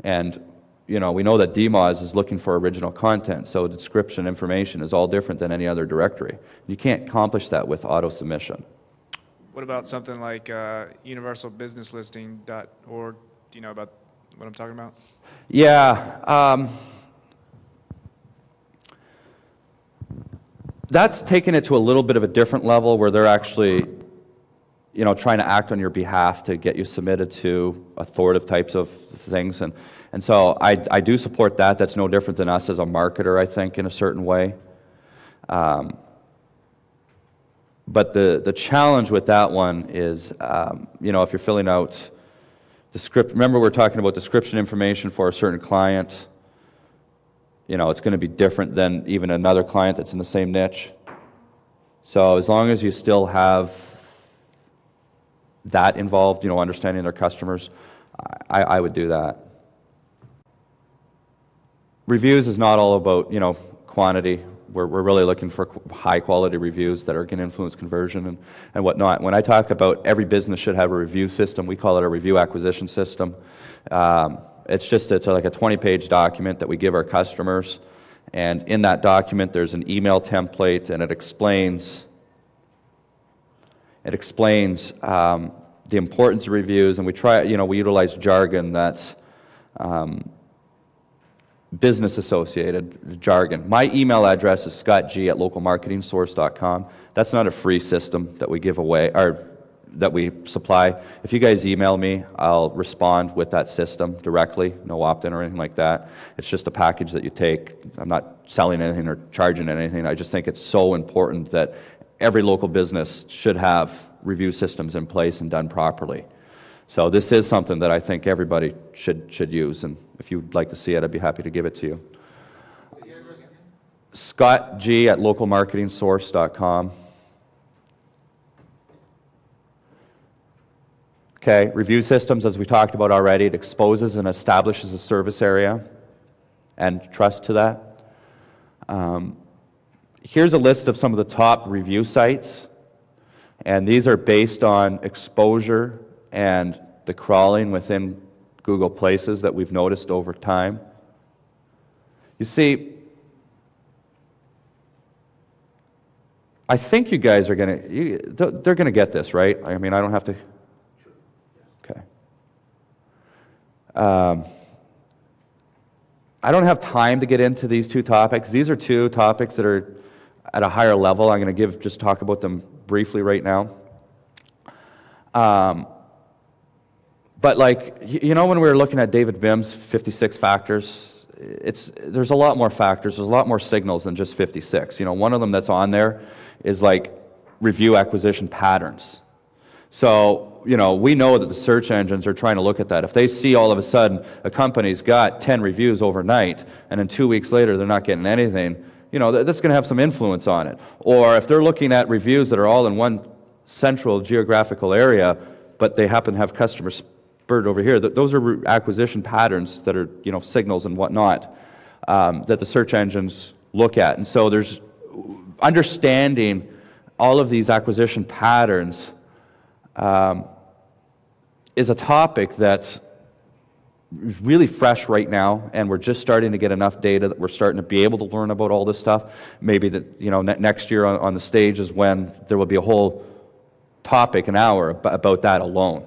And, you know, we know that DMOZ is looking for original content, so description information is all different than any other directory. You can't accomplish that with auto-submission. What about something like universalbusinesslisting.org? Do you know about what I'm talking about? Yeah. That's taking it to a little bit of a different level where they're actually, you know, trying to act on your behalf to get you submitted to authoritative types of things. And so I do support that. That's no different than us as a marketer, I think, in a certain way. But the challenge with that one is, you know, if you're filling out remember we're talking about description information for a certain client. You know, it's going to be different than even another client that's in the same niche. So as long as you still have that involved, you know, understanding their customers, I would do that. Reviews is not all about, you know, quantity. We're really looking for high quality reviews that are going to influence conversion and whatnot. When I talk about every business should have a review system, we call it a review acquisition system. It's like a 20-page document that we give our customers, and in that document there's an email template, and it explains the importance of reviews, and we utilize jargon that's business associated jargon. My email address is scottg@localmarketingsource.com. That's not a free system that we give away, or that we supply. If you guys email me, I'll respond with that system directly, no opt-in or anything like that. It's just a package that you take. I'm not selling anything or charging anything. I just think it's so important that every local business should have review systems in place and done properly. So this is something that I think everybody should use, and if you'd like to see it, I'd be happy to give it to you. Scott G at localmarketingsource.com. Okay, review systems, as we talked about already, it exposes and establishes a service area and trust to that. Here's a list of some of the top review sites, and these are based on exposure and the crawling within Google Places that we've noticed over time. You see, I think you guys are they're going to get this, right? I mean, I don't have to... Okay. I don't have time to get into these two topics. These are two topics that are at a higher level. I'm going to just talk about them briefly right now. But like, you know, when we were looking at David Bim's 56 factors, there's a lot more factors, there's a lot more signals than just 56. You know, one of them that's on there is like review acquisition patterns. So, you know, we know that the search engines are trying to look at that. If they see all of a sudden a company's got 10 reviews overnight and then 2 weeks later they're not getting anything, you know, that's going to have some influence on it. Or if they're looking at reviews that are all in one central geographical area, but they happen to have customers spurred over here, those are acquisition patterns that are, you know, signals and whatnot that the search engines look at. And so there's understanding all of these acquisition patterns is a topic that is really fresh right now, and we're just starting to get enough data that we're starting to be able to learn about all this stuff. Maybe that, you know, next year on the stage is when there will be a whole topic, an hour, about that alone.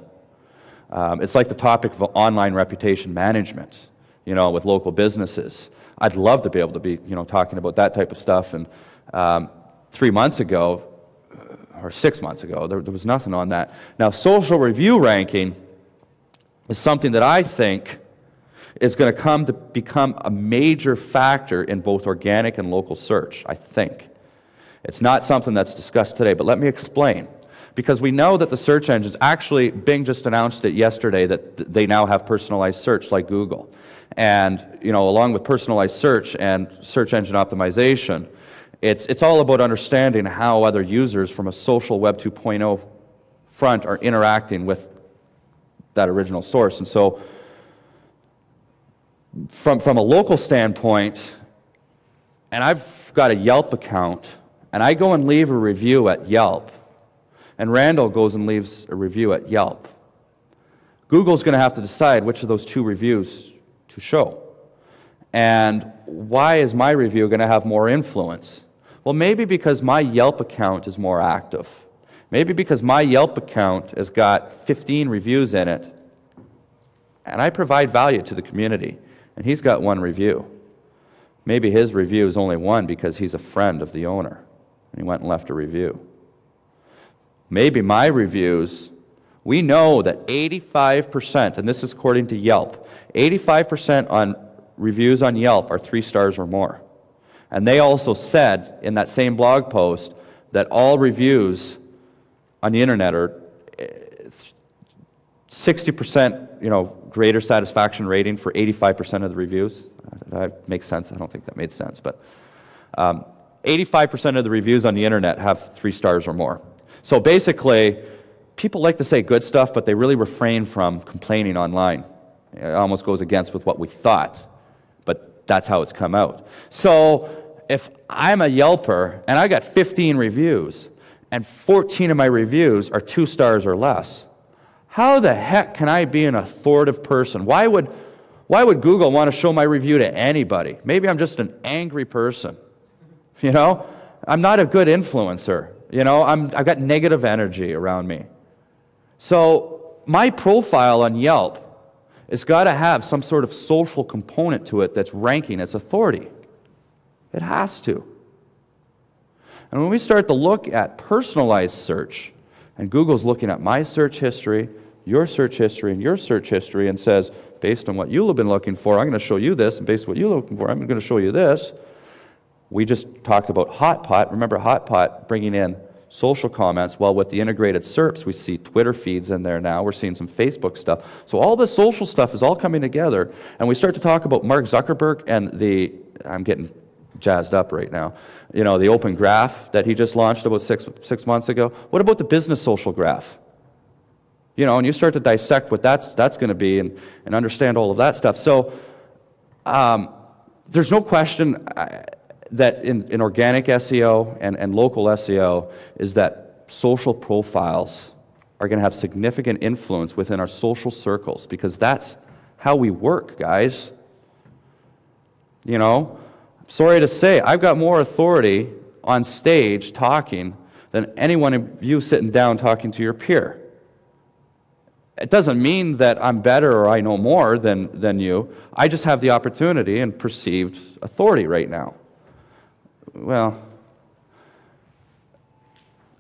It's like the topic of online reputation management, you know, with local businesses. I'd love to be able to be, you know, talking about that type of stuff. And 3 months ago, or 6 months ago, there was nothing on that. Now, social review ranking is something that I think is going to come to become a major factor in both organic and local search, I think. It's not something that's discussed today, but let me explain. Because we know that the search engines, actually, Bing just announced it yesterday that they now have personalized search like Google. And, you know, along with personalized search and search engine optimization, it's all about understanding how other users from a social Web 2.0 front are interacting with that original source. And so from a local standpoint, and I've got a Yelp account, and I go and leave a review at Yelp, and Randall goes and leaves a review at Yelp, Google's going to have to decide which of those two reviews to show. And why is my review going to have more influence? Well, maybe because my Yelp account is more active. Maybe because my Yelp account has got 15 reviews in it, and I provide value to the community, and he's got one review. Maybe his review is only one because he's a friend of the owner, and he went and left a review. Maybe my reviews, we know that 85%, and this is according to Yelp, 85% on reviews on Yelp are 3 stars or more. And they also said in that same blog post that all reviews on the internet are 60%, you know, greater satisfaction rating for 85% of the reviews. That makes sense. I don't think that made sense, but 85% of the reviews on the internet have 3 stars or more. So basically, people like to say good stuff, but they really refrain from complaining online. It almost goes against with what we thought, but that's how it's come out. So if I'm a Yelper and I got 15 reviews and 14 of my reviews are 2 stars or less, how the heck can I be an authoritative person? Why would Google want to show my review to anybody? Maybe I'm just an angry person. You know, I'm not a good influencer. You know, I've got negative energy around me. So my profile on Yelp has got to have some sort of social component to it that's ranking its authority. It has to. And when we start to look at personalized search, And Google's looking at my search history, your search history, and your search history, and says, based on what you have been looking for, I'm going to show you this, and based on what you're looking for, I'm going to show you this. We just talked about Hotpot. Remember Hotpot bringing in social comments? Well, with the integrated SERPs, we see Twitter feeds in there now. We're seeing some Facebook stuff. So all this social stuff is all coming together, and we start to talk about Mark Zuckerberg and I'm getting jazzed up right now, the open graph that he just launched about six months ago. What about the business social graph? And you start to dissect what that's going to be and understand all of that stuff. So there's no question that in organic SEO and local SEO is that social profiles are going to have significant influence within our social circles, because that's how we work, guys. Sorry to say, I've got more authority on stage talking than anyone of you sitting down talking to your peer. It doesn't mean that I'm better or I know more than you. I just have the opportunity and perceived authority right now. Well,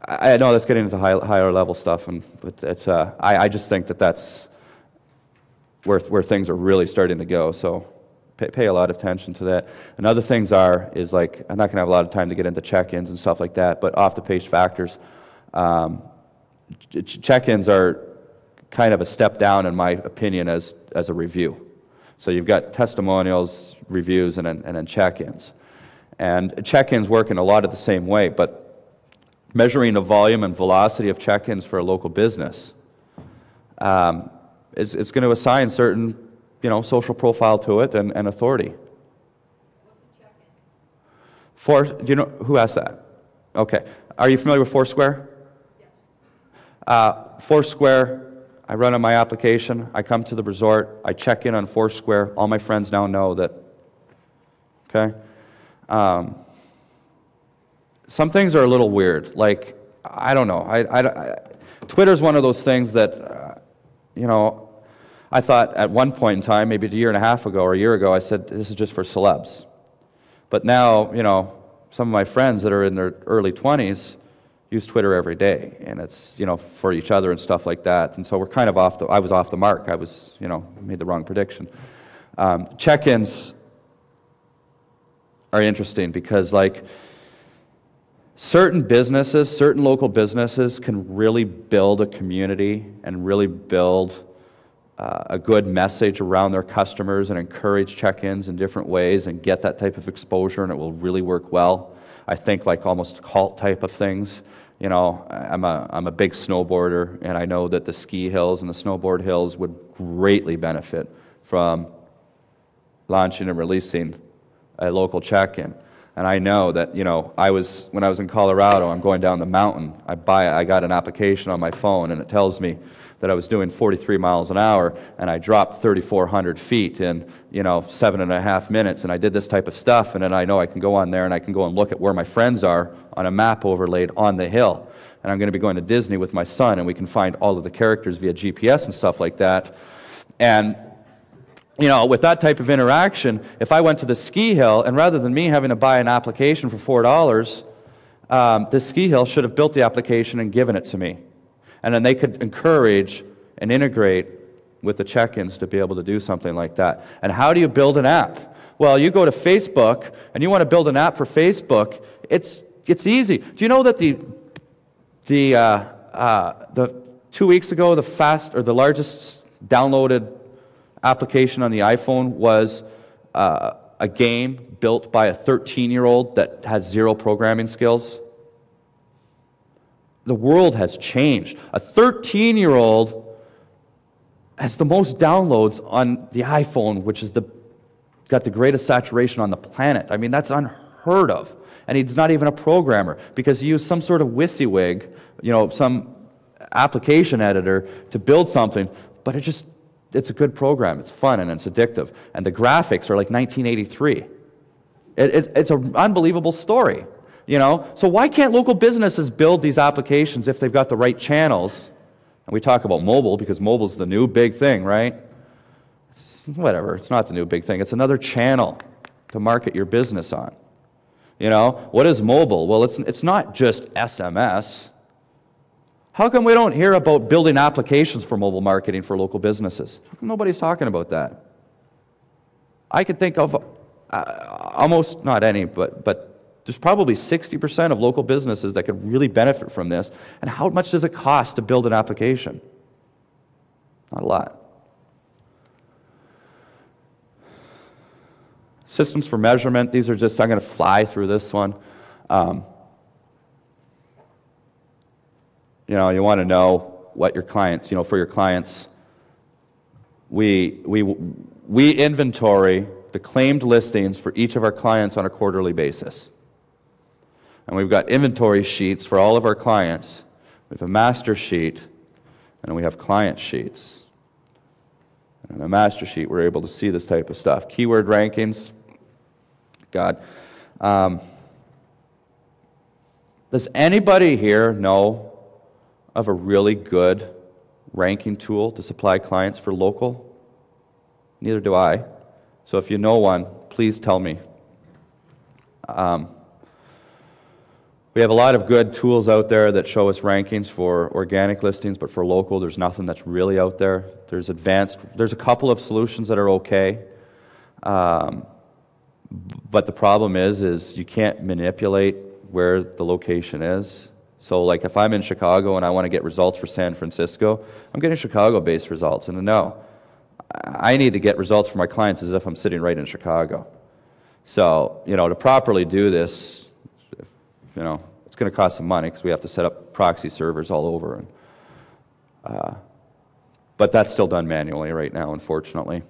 I know that's getting into higher level stuff, but it's I just think that's where things are really starting to go. So pay a lot of attention to that. And other things is like, I'm not going to have a lot of time to get into check-ins and stuff like that, but off-the-page factors. Check-ins are kind of a step down, in my opinion, as a review. So you've got testimonials, reviews, and then check-ins. And check-ins work in a lot of the same way, but measuring the volume and velocity of check-ins for a local business is going to assign certain social profile to it and authority. What's a check-in? Who asked that? Okay. Are you familiar with Foursquare? Yes. Foursquare, I run on my application, I come to the resort, I check in on Foursquare, all my friends now know that, okay? Some things are a little weird, like, I don't know, Twitter's one of those things that, I thought at one point in time, maybe a year and a half ago or a year ago, I said, this is just for celebs. But now, some of my friends that are in their early 20s use Twitter every day, and it's, for each other and stuff like that. And so we're kind of I was off the mark. I was, made the wrong prediction. Check-ins are interesting because, like, certain local businesses can really build a community and really build a good message around their customers and encourage check-ins in different ways and get that type of exposure, and it will really work well. I think like almost cult type of things. I'm a big snowboarder, and I know that the ski hills and the snowboard hills would greatly benefit from launching and releasing a local check-in. And I know that, when I was in Colorado, I'm going down the mountain, I got an application on my phone, and it tells me that I was doing 43 miles an hour, and I dropped 3,400 feet in, 7.5 minutes, and I did this type of stuff, and then I know I can go on there, and I can go and look at where my friends are on a map overlaid on the hill. And I'm going to be going to Disney with my son, and we can find all of the characters via GPS and stuff like that. And with that type of interaction, if I went to the ski hill, and rather than me having to buy an application for $4, the ski hill should have built the application and given it to me. And then they could encourage and integrate with the check-ins to be able to do something like that. And how do you build an app? Well, you go to Facebook, and you want to build an app for Facebook. It's easy. Do you know that the 2 weeks ago, the largest downloaded application on the iPhone was a game built by a 13-year-old that has zero programming skills? The world has changed. A 13-year-old has the most downloads on the iPhone, which is got the greatest saturation on the planet. I mean, that's unheard of. And he's not even a programmer because he used some sort of WYSIWYG, some application editor to build something, but it's a good program. It's fun and it's addictive. And the graphics are like 1983. It's an unbelievable story. So why can't local businesses build these applications if they've got the right channels? And we talk about mobile because mobile's the new big thing, right? Whatever, it's not the new big thing. It's another channel to market your business on. What is mobile? Well, it's not just SMS. How come we don't hear about building applications for mobile marketing for local businesses? How come nobody's talking about that? I could think of almost, not any, but there's probably 60% of local businesses that could really benefit from this. And how much does it cost to build an application? Not a lot. Systems for measurement, these are just, I'm going to fly through this one. You want to know what your clients, for your clients, we inventory the claimed listings for each of our clients on a quarterly basis. And we've got inventory sheets for all of our clients. We have a master sheet, and we have client sheets. And in the master sheet, we're able to see this type of stuff. Keyword rankings. God. Does anybody here know of a really good ranking tool to supply clients for local? Neither do I. So if you know one, please tell me. We have a lot of good tools out there that show us rankings for organic listings, but for local, there's nothing that's really out there. There's a couple of solutions that are okay, but the problem is you can't manipulate where the location is. So like if I'm in Chicago and I want to get results for San Francisco, I'm getting Chicago-based results. And no, I need to get results for my clients as if I'm sitting right in Chicago. So, to properly do this, it's going to cost some money because we have to set up proxy servers all over. But that's still done manually right now, unfortunately.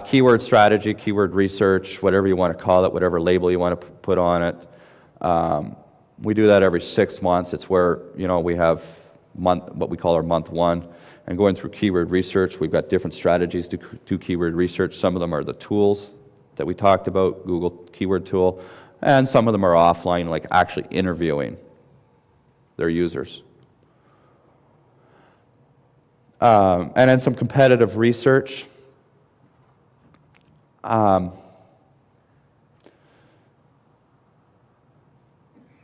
Keyword strategy, keyword research, whatever you want to call it, whatever label you want to put on it. We do that every 6 months. It's where, we have what we call our month one. And going through keyword research, we've got different strategies to do keyword research. Some of them are the tools that we talked about, Google keyword tool, and some of them are offline, like actually interviewing their users. And then some competitive research.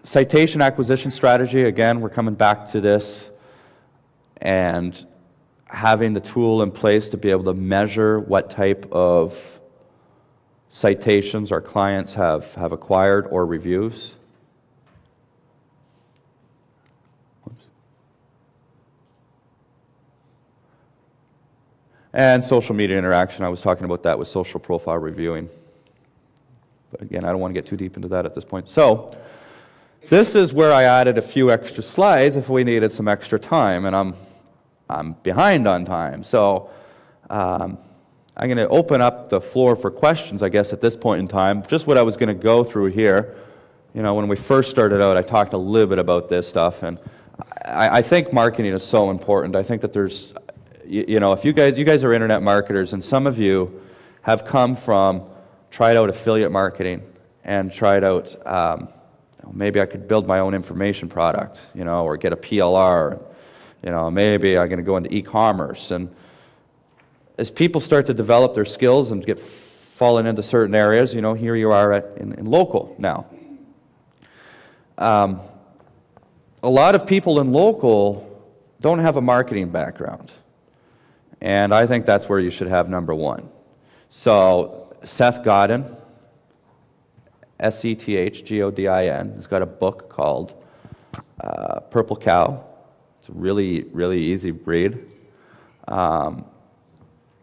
Citation acquisition strategy, again, we're coming back to this, and having the tool in place to be able to measure what type of citations our clients have acquired or reviews. Whoops. And social media interaction, I was talking about that with social profile reviewing. But again, I don't want to get too deep into that at this point. So, this is where I added a few extra slides if we needed some extra time, and I'm behind on time. So I'm going to open up the floor for questions, I guess, at this point in time. Just what I was going to go through here. When we first started out, I talked a little bit about this stuff, and I think marketing is so important. I think that there's, if you guys are internet marketers, and some of you have tried out affiliate marketing and tried out, maybe I could build my own information product, or get a PLR. Maybe I'm going to go into e-commerce. And as people start to develop their skills and get fallen into certain areas, here you are in local now. A lot of people in local don't have a marketing background. And I think that's where you should have number one. So Seth Godin, Sethgodin, has got a book called Purple Cow. It's a really, really easy read.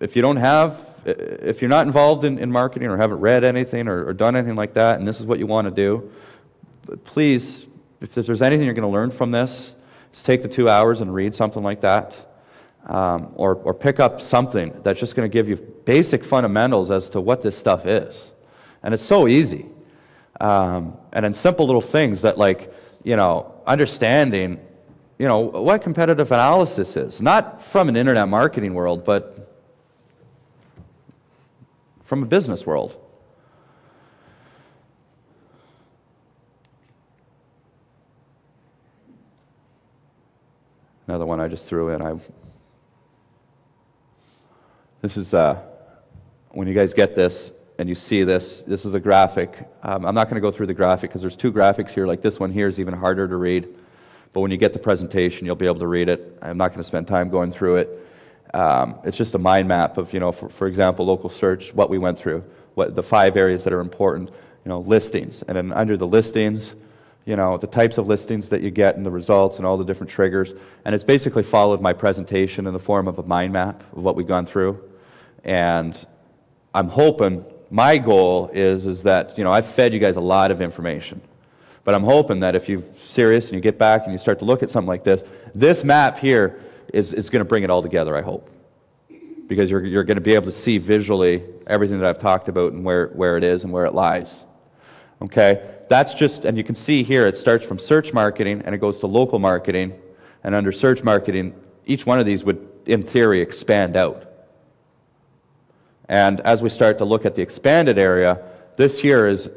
If you're not involved in marketing or haven't read anything or done anything like that, and this is what you want to do, please, if there's anything you're going to learn from this, just take the 2 hours and read something like that. Or pick up something that's just going to give you basic fundamentals as to what this stuff is. And it's so easy. And in simple little things that, understanding, what competitive analysis is. Not from an internet marketing world, but from a business world. Another one I just threw in. This is, when you guys get this and you see this is a graphic. I'm not going to go through the graphic because there's two graphics here. Like this one here is even harder to read. But when you get the presentation, you'll be able to read it. I'm not going to spend time going through it. It's just a mind map of, for example, local search, what we went through, what the 5 areas that are important, listings. And then under the listings, the types of listings that you get and the results and all the different triggers. And it's basically followed my presentation in the form of a mind map of what we've gone through. And I'm hoping, my goal is that, I've fed you guys a lot of information. But I'm hoping that if you're serious and you get back and you start to look at something like this map here is going to bring it all together, I hope. Because you're going to be able to see visually everything that I've talked about and where it is and where it lies. Okay? That's just, and you can see here, it starts from search marketing and it goes to local marketing. And under search marketing, each one of these would, in theory, expand out. And as we start to look at the expanded area, this here is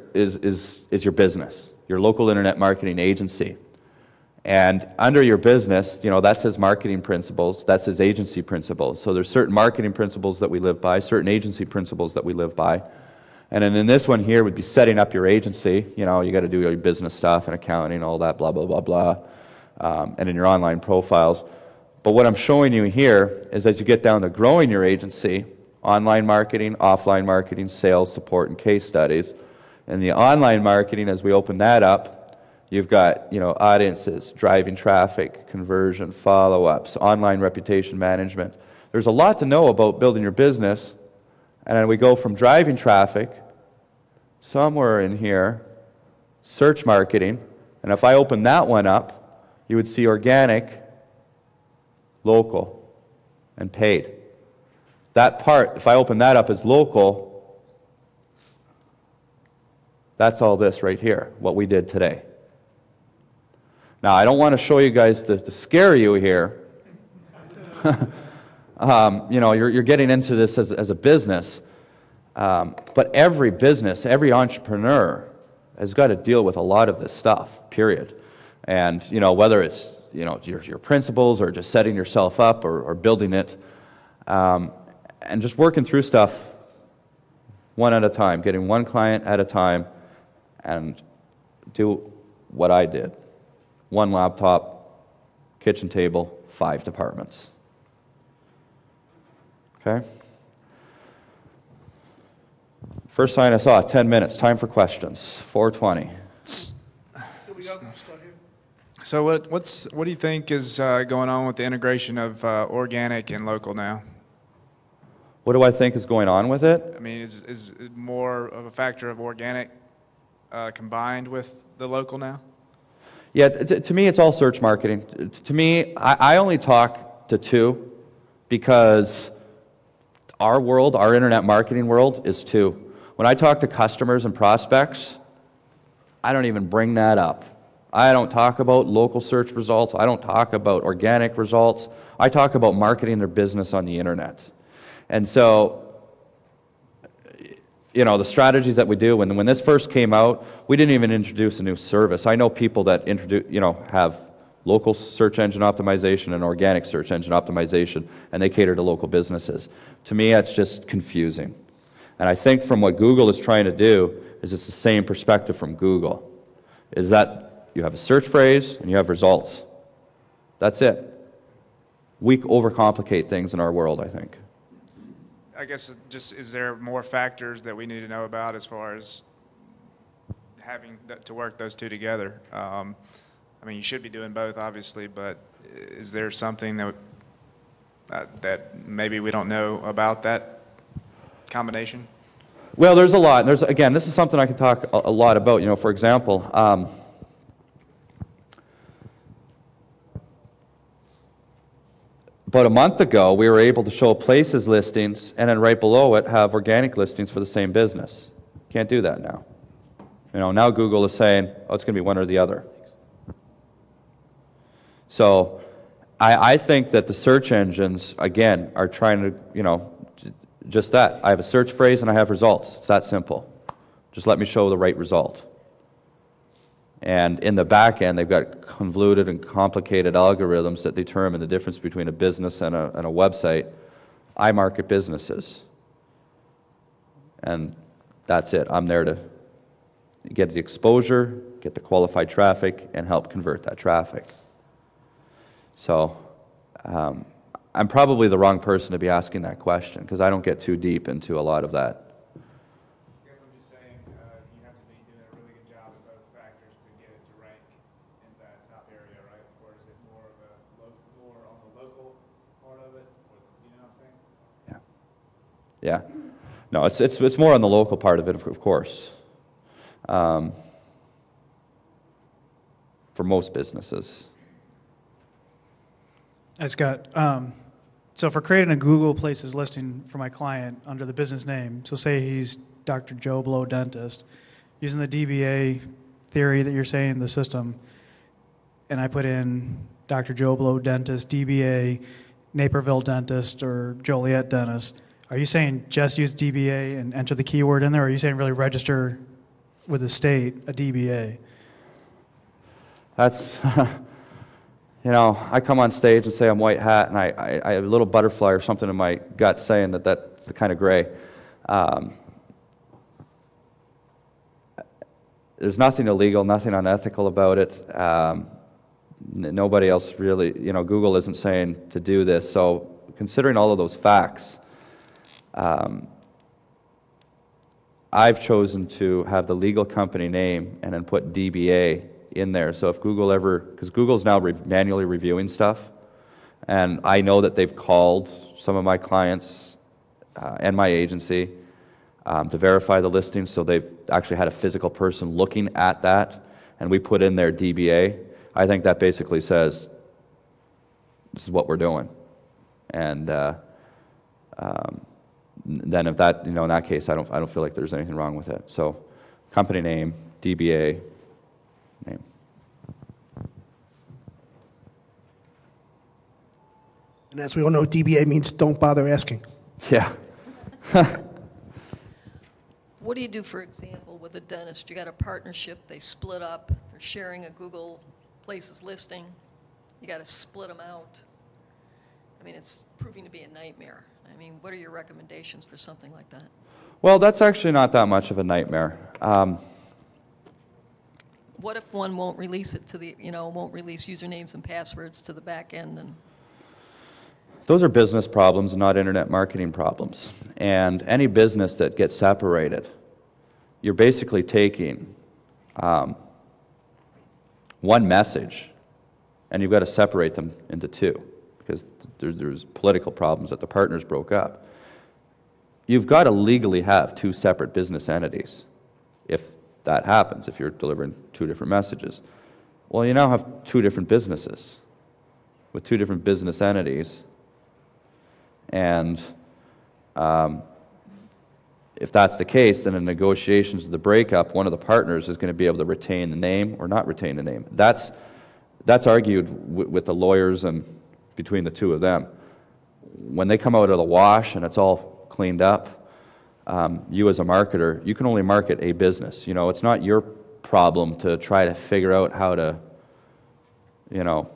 your business, your local internet marketing agency. And under your business, that's his marketing principles, that's his agency principles. So there's certain marketing principles that we live by, certain agency principles that we live by. And then in this one here would be setting up your agency. You got to do your business stuff and accounting, all that, blah, blah, blah, blah. And in your online profiles. But what I'm showing you here is as you get down to growing your agency, online marketing, offline marketing, sales, support, and case studies. And the online marketing, as we open that up, you've got, audiences, driving traffic, conversion, follow-ups, online reputation management. There's a lot to know about building your business. And then we go from driving traffic, somewhere in here, search marketing. And if I open that one up, you would see organic, local, and paid. That part, if I open that up as local, that's all this right here, what we did today. Now, I don't want to show you guys to scare you here. You're getting into this as a business. But every business, every entrepreneur has got to deal with a lot of this stuff, period. And, whether it's, your principles or just setting yourself up or building it, and just working through stuff one at a time, getting one client at a time, and do what I did. 1 laptop, kitchen table, 5 departments. Okay? First sign I saw, 10 minutes. Time for questions. 4:20. Here we go. Start here. So what do you think is going on with the integration of organic and local now? What do I think is going on with it? I mean, is it more of a factor of organic combined with the local now? Yeah, to me, it's all search marketing. To me, I only talk to 2 because our world, our internet marketing world, is 2. When I talk to customers and prospects, I don't even bring that up. I don't talk about local search results. I don't talk about organic results. I talk about marketing their business on the internet. And so, the strategies that we do, when this first came out, we didn't even introduce a new service. I know people that have local search engine optimization and organic search engine optimization, and they cater to local businesses. To me, that's just confusing. And I think from what Google is trying to do is it's the same perspective from Google, is that you have a search phrase and you have results. That's it. We overcomplicate things in our world, I think. I guess is there more factors that we need to know about as far as having to work those 2 together? You should be doing both, obviously, but is there something that maybe we don't know about that combination? Well, there's a lot. Again, this is something I can talk a lot about. For example, about a month ago, we were able to show places listings, and then right below it have organic listings for the same business. Can't do that now. Now Google is saying, it's going to be one or the other. So I think that the search engines, again, are trying to, just that. I have a search phrase and I have results. It's that simple. Just let me show the right result. And in the back end, they've got convoluted and complicated algorithms that determine the difference between a business and a website. I market businesses. And that's it. I'm there to get the exposure, get the qualified traffic, and help convert that traffic. So I'm probably the wrong person to be asking that question because I don't get too deep into a lot of that. I guess I'm just saying you have to be doing a really good job at both factors to get it to rank in that top area, right? Or is it more of a more on the local part of it? Or, you know what I'm saying? Yeah. No, it's more on the local part of it, of course. For most businesses. Hi, Scott. So for creating a Google Places listing for my client under the business name, so say he's Dr. Joe Blow Dentist, using the DBA theory that you're saying, the system, and I put in Dr. Joe Blow Dentist, DBA, Naperville Dentist, or Joliet Dentist, are you saying just use DBA and enter the keyword in there, or are you saying really register with the state a DBA? That's, you know, I come on stage and say I'm white hat, and I have a little butterfly or something in my gut saying that that's the kind of gray. There's nothing illegal, nothing unethical about it. Nobody else really, you know, Google isn't saying to do this. So considering all of those facts, I've chosen to have the legal company name and then put DBA in there. So if Google ever, because Google's now manually reviewing stuff, and I know that they've called some of my clients and my agency to verify the listing, so they've actually had a physical person looking at that, and we put in their DBA. I think that basically says this is what we're doing. And then if that, you know, in that case, I don't feel like there's anything wrong with it. So company name, DBA, name. And as we all know, DBA means don't bother asking. Yeah. What do you do, for example, with a dentist? You got a partnership, they split up, they're sharing a Google Places listing, you got to split them out. I mean, it's proving to be a nightmare. I mean, what are your recommendations for something like that? Well, that's actually not that much of a nightmare. What if one won't release it to the, you know, won't release usernames and passwords to the back end? And those are business problems, not internet marketing problems. And any business that gets separated, you're basically taking one message, and you've got to separate them into two, because there's political problems that the partners broke up. You've got to legally have two separate business entities if that happens, if you're delivering two different messages. Well, you now have two different businesses with two different business entities, and if that's the case, then in negotiations of the breakup, one of the partners is going to be able to retain the name or not retain the name. That's argued with the lawyers and between the two of them. When they come out of the wash and it's all cleaned up, you as a marketer, you can only market a business. You know, it's not your problem to try to figure out how to, you know,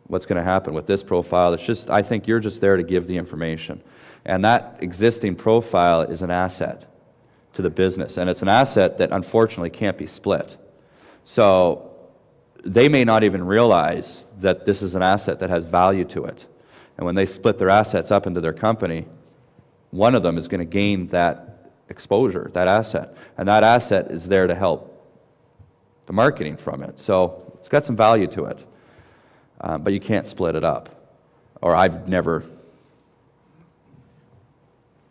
what's going to happen with this profile. It's just, I think you're just there to give the information. And that existing profile is an asset to the business. And it's an asset that unfortunately can't be split. So they may not even realize that this is an asset that has value to it. And when they split their assets up into their company, one of them is going to gain that exposure, that asset. And that asset is there to help the marketing from it. So it's got some value to it. But you can't split it up. Or I've never.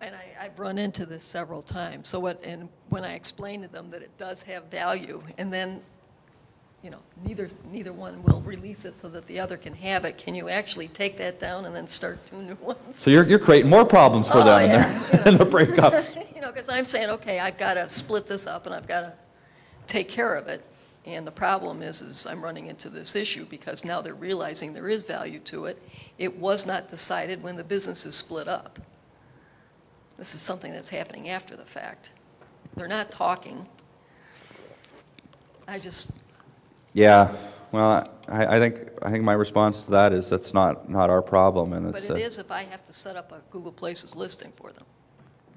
And I've run into this several times. So when I explain to them that it does have value, and then, you know, neither one will release it so that the other can have it, can you actually take that down and then start two new ones? So you're creating more problems for them in their breakups. You know, because I'm saying, okay, I've got to split this up and I've got to take care of it. And the problem is I'm running into this issue because now they're realizing there is value to it. It was not decided when the business is split up. This is something that's happening after the fact. They're not talking. Yeah, well, I think my response to that is that's not our problem, and but it is if I have to set up a Google Places listing for them.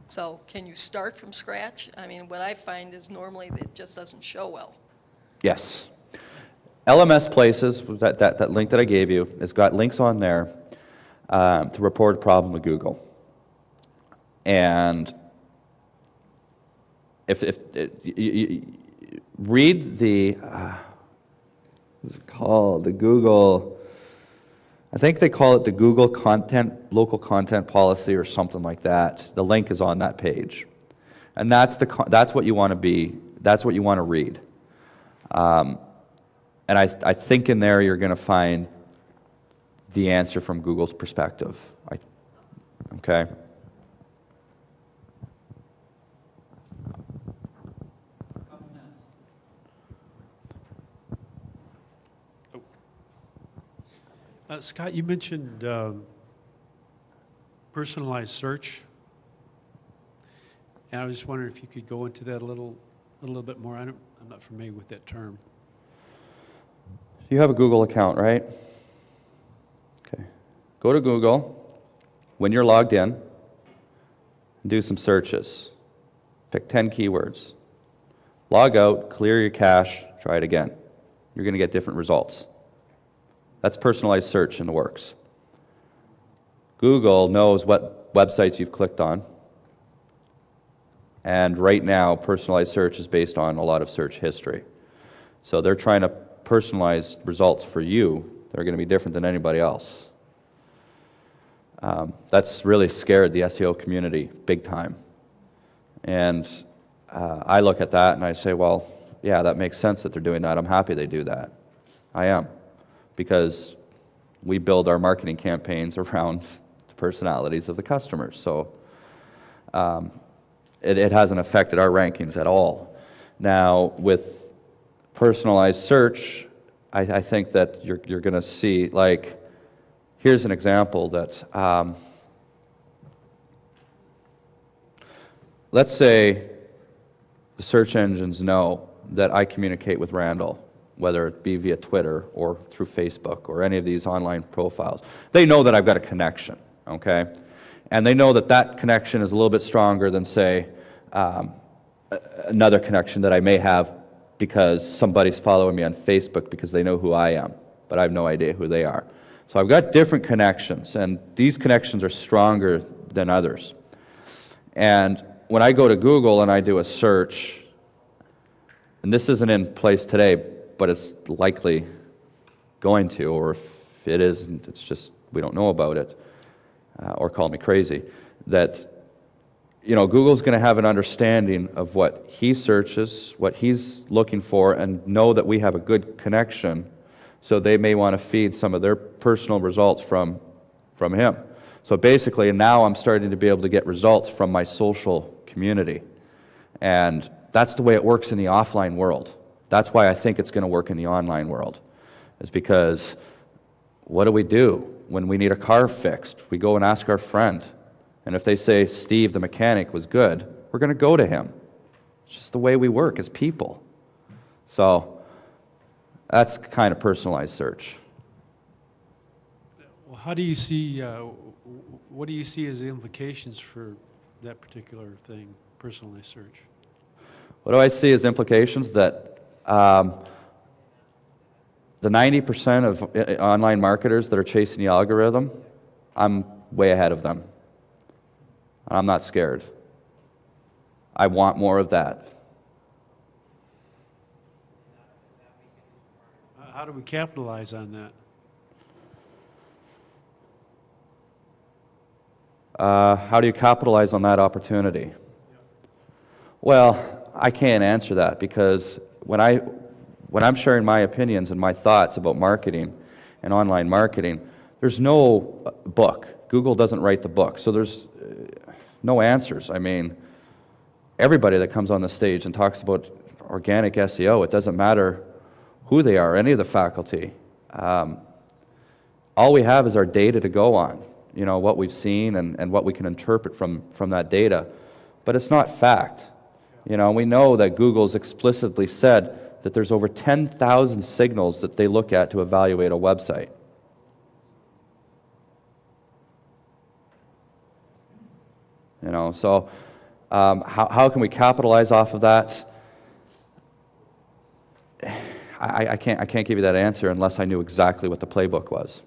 So can you start from scratch? I mean, what I find is normally it just doesn't show well. Yes. LMS Places, that link that I gave you, has got links on there to report a problem with Google. And if you read the, what's it called, the Google, I think they call it the Google Local Content Policy or something like that. The link is on that page. And that's what you want to be, that's what you want to read. And I think in there you're going to find the answer from Google's perspective. Okay? Scott, you mentioned personalized search, and I was just wondering if you could go into that a little bit more. I'm not familiar with that term. You have a Google account, right? Okay. Go to Google when you're logged in and do some searches. Pick 10 keywords. Log out, clear your cache, try it again. You're going to get different results. That's personalized search in the works. Google knows what websites you've clicked on. And right now, personalized search is based on a lot of search history. So they're trying to personalize results for you that are going to be different than anybody else. That's really scared the SEO community big time. And I look at that and I say, well, yeah, that makes sense that they're doing that. I'm happy they do that. I am. Because we build our marketing campaigns around the personalities of the customers. So it hasn't affected our rankings at all. Now, with personalized search, I think that you're going to see, like, here's an example that, let's say the search engines know that I communicate with Randall, whether it be via Twitter or through Facebook or any of these online profiles. They know that I've got a connection, okay? And they know that that connection is a little bit stronger than, say, another connection that I may have because somebody's following me on Facebook because they know who I am, but I have no idea who they are. So I've got different connections, and these connections are stronger than others. And when I go to Google and I do a search, and this isn't in place today, but it's likely going to, or if it isn't, it's just we don't know about it, or call me crazy, that Google's going to have an understanding of what he searches, what he's looking for, and know that we have a good connection, so they may want to feed some of their personal results from him. So basically, now I'm starting to be able to get results from my social community. And that's the way it works in the offline world. That's why I think it's going to work in the online world, is because what do? When we need a car fixed, we go and ask our friend. And if they say Steve, the mechanic, was good, we're going to go to him. It's just the way we work as people. So that's kind of personalized search. Well, how do you see, what do you see as the implications for that particular thing, personalized search? What do I see as implications? That the 90% of online marketers that are chasing the algorithm, I'm way ahead of them. I'm not scared. I want more of that. How do we capitalize on that? How do you capitalize on that opportunity? Well, I can't answer that because when I'm sharing my opinions and my thoughts about marketing and online marketing, there's no book. Google doesn't write the book, so there's no answers. I mean, everybody that comes on the stage and talks about organic SEO, it doesn't matter who they are, any of the faculty. All we have is our data to go on, what we've seen and what we can interpret from that data. But it's not fact. We know that Google's explicitly said that there's over 10,000 signals that they look at to evaluate a website. So how can we capitalize off of that? I can't give you that answer unless I knew exactly what the playbook was.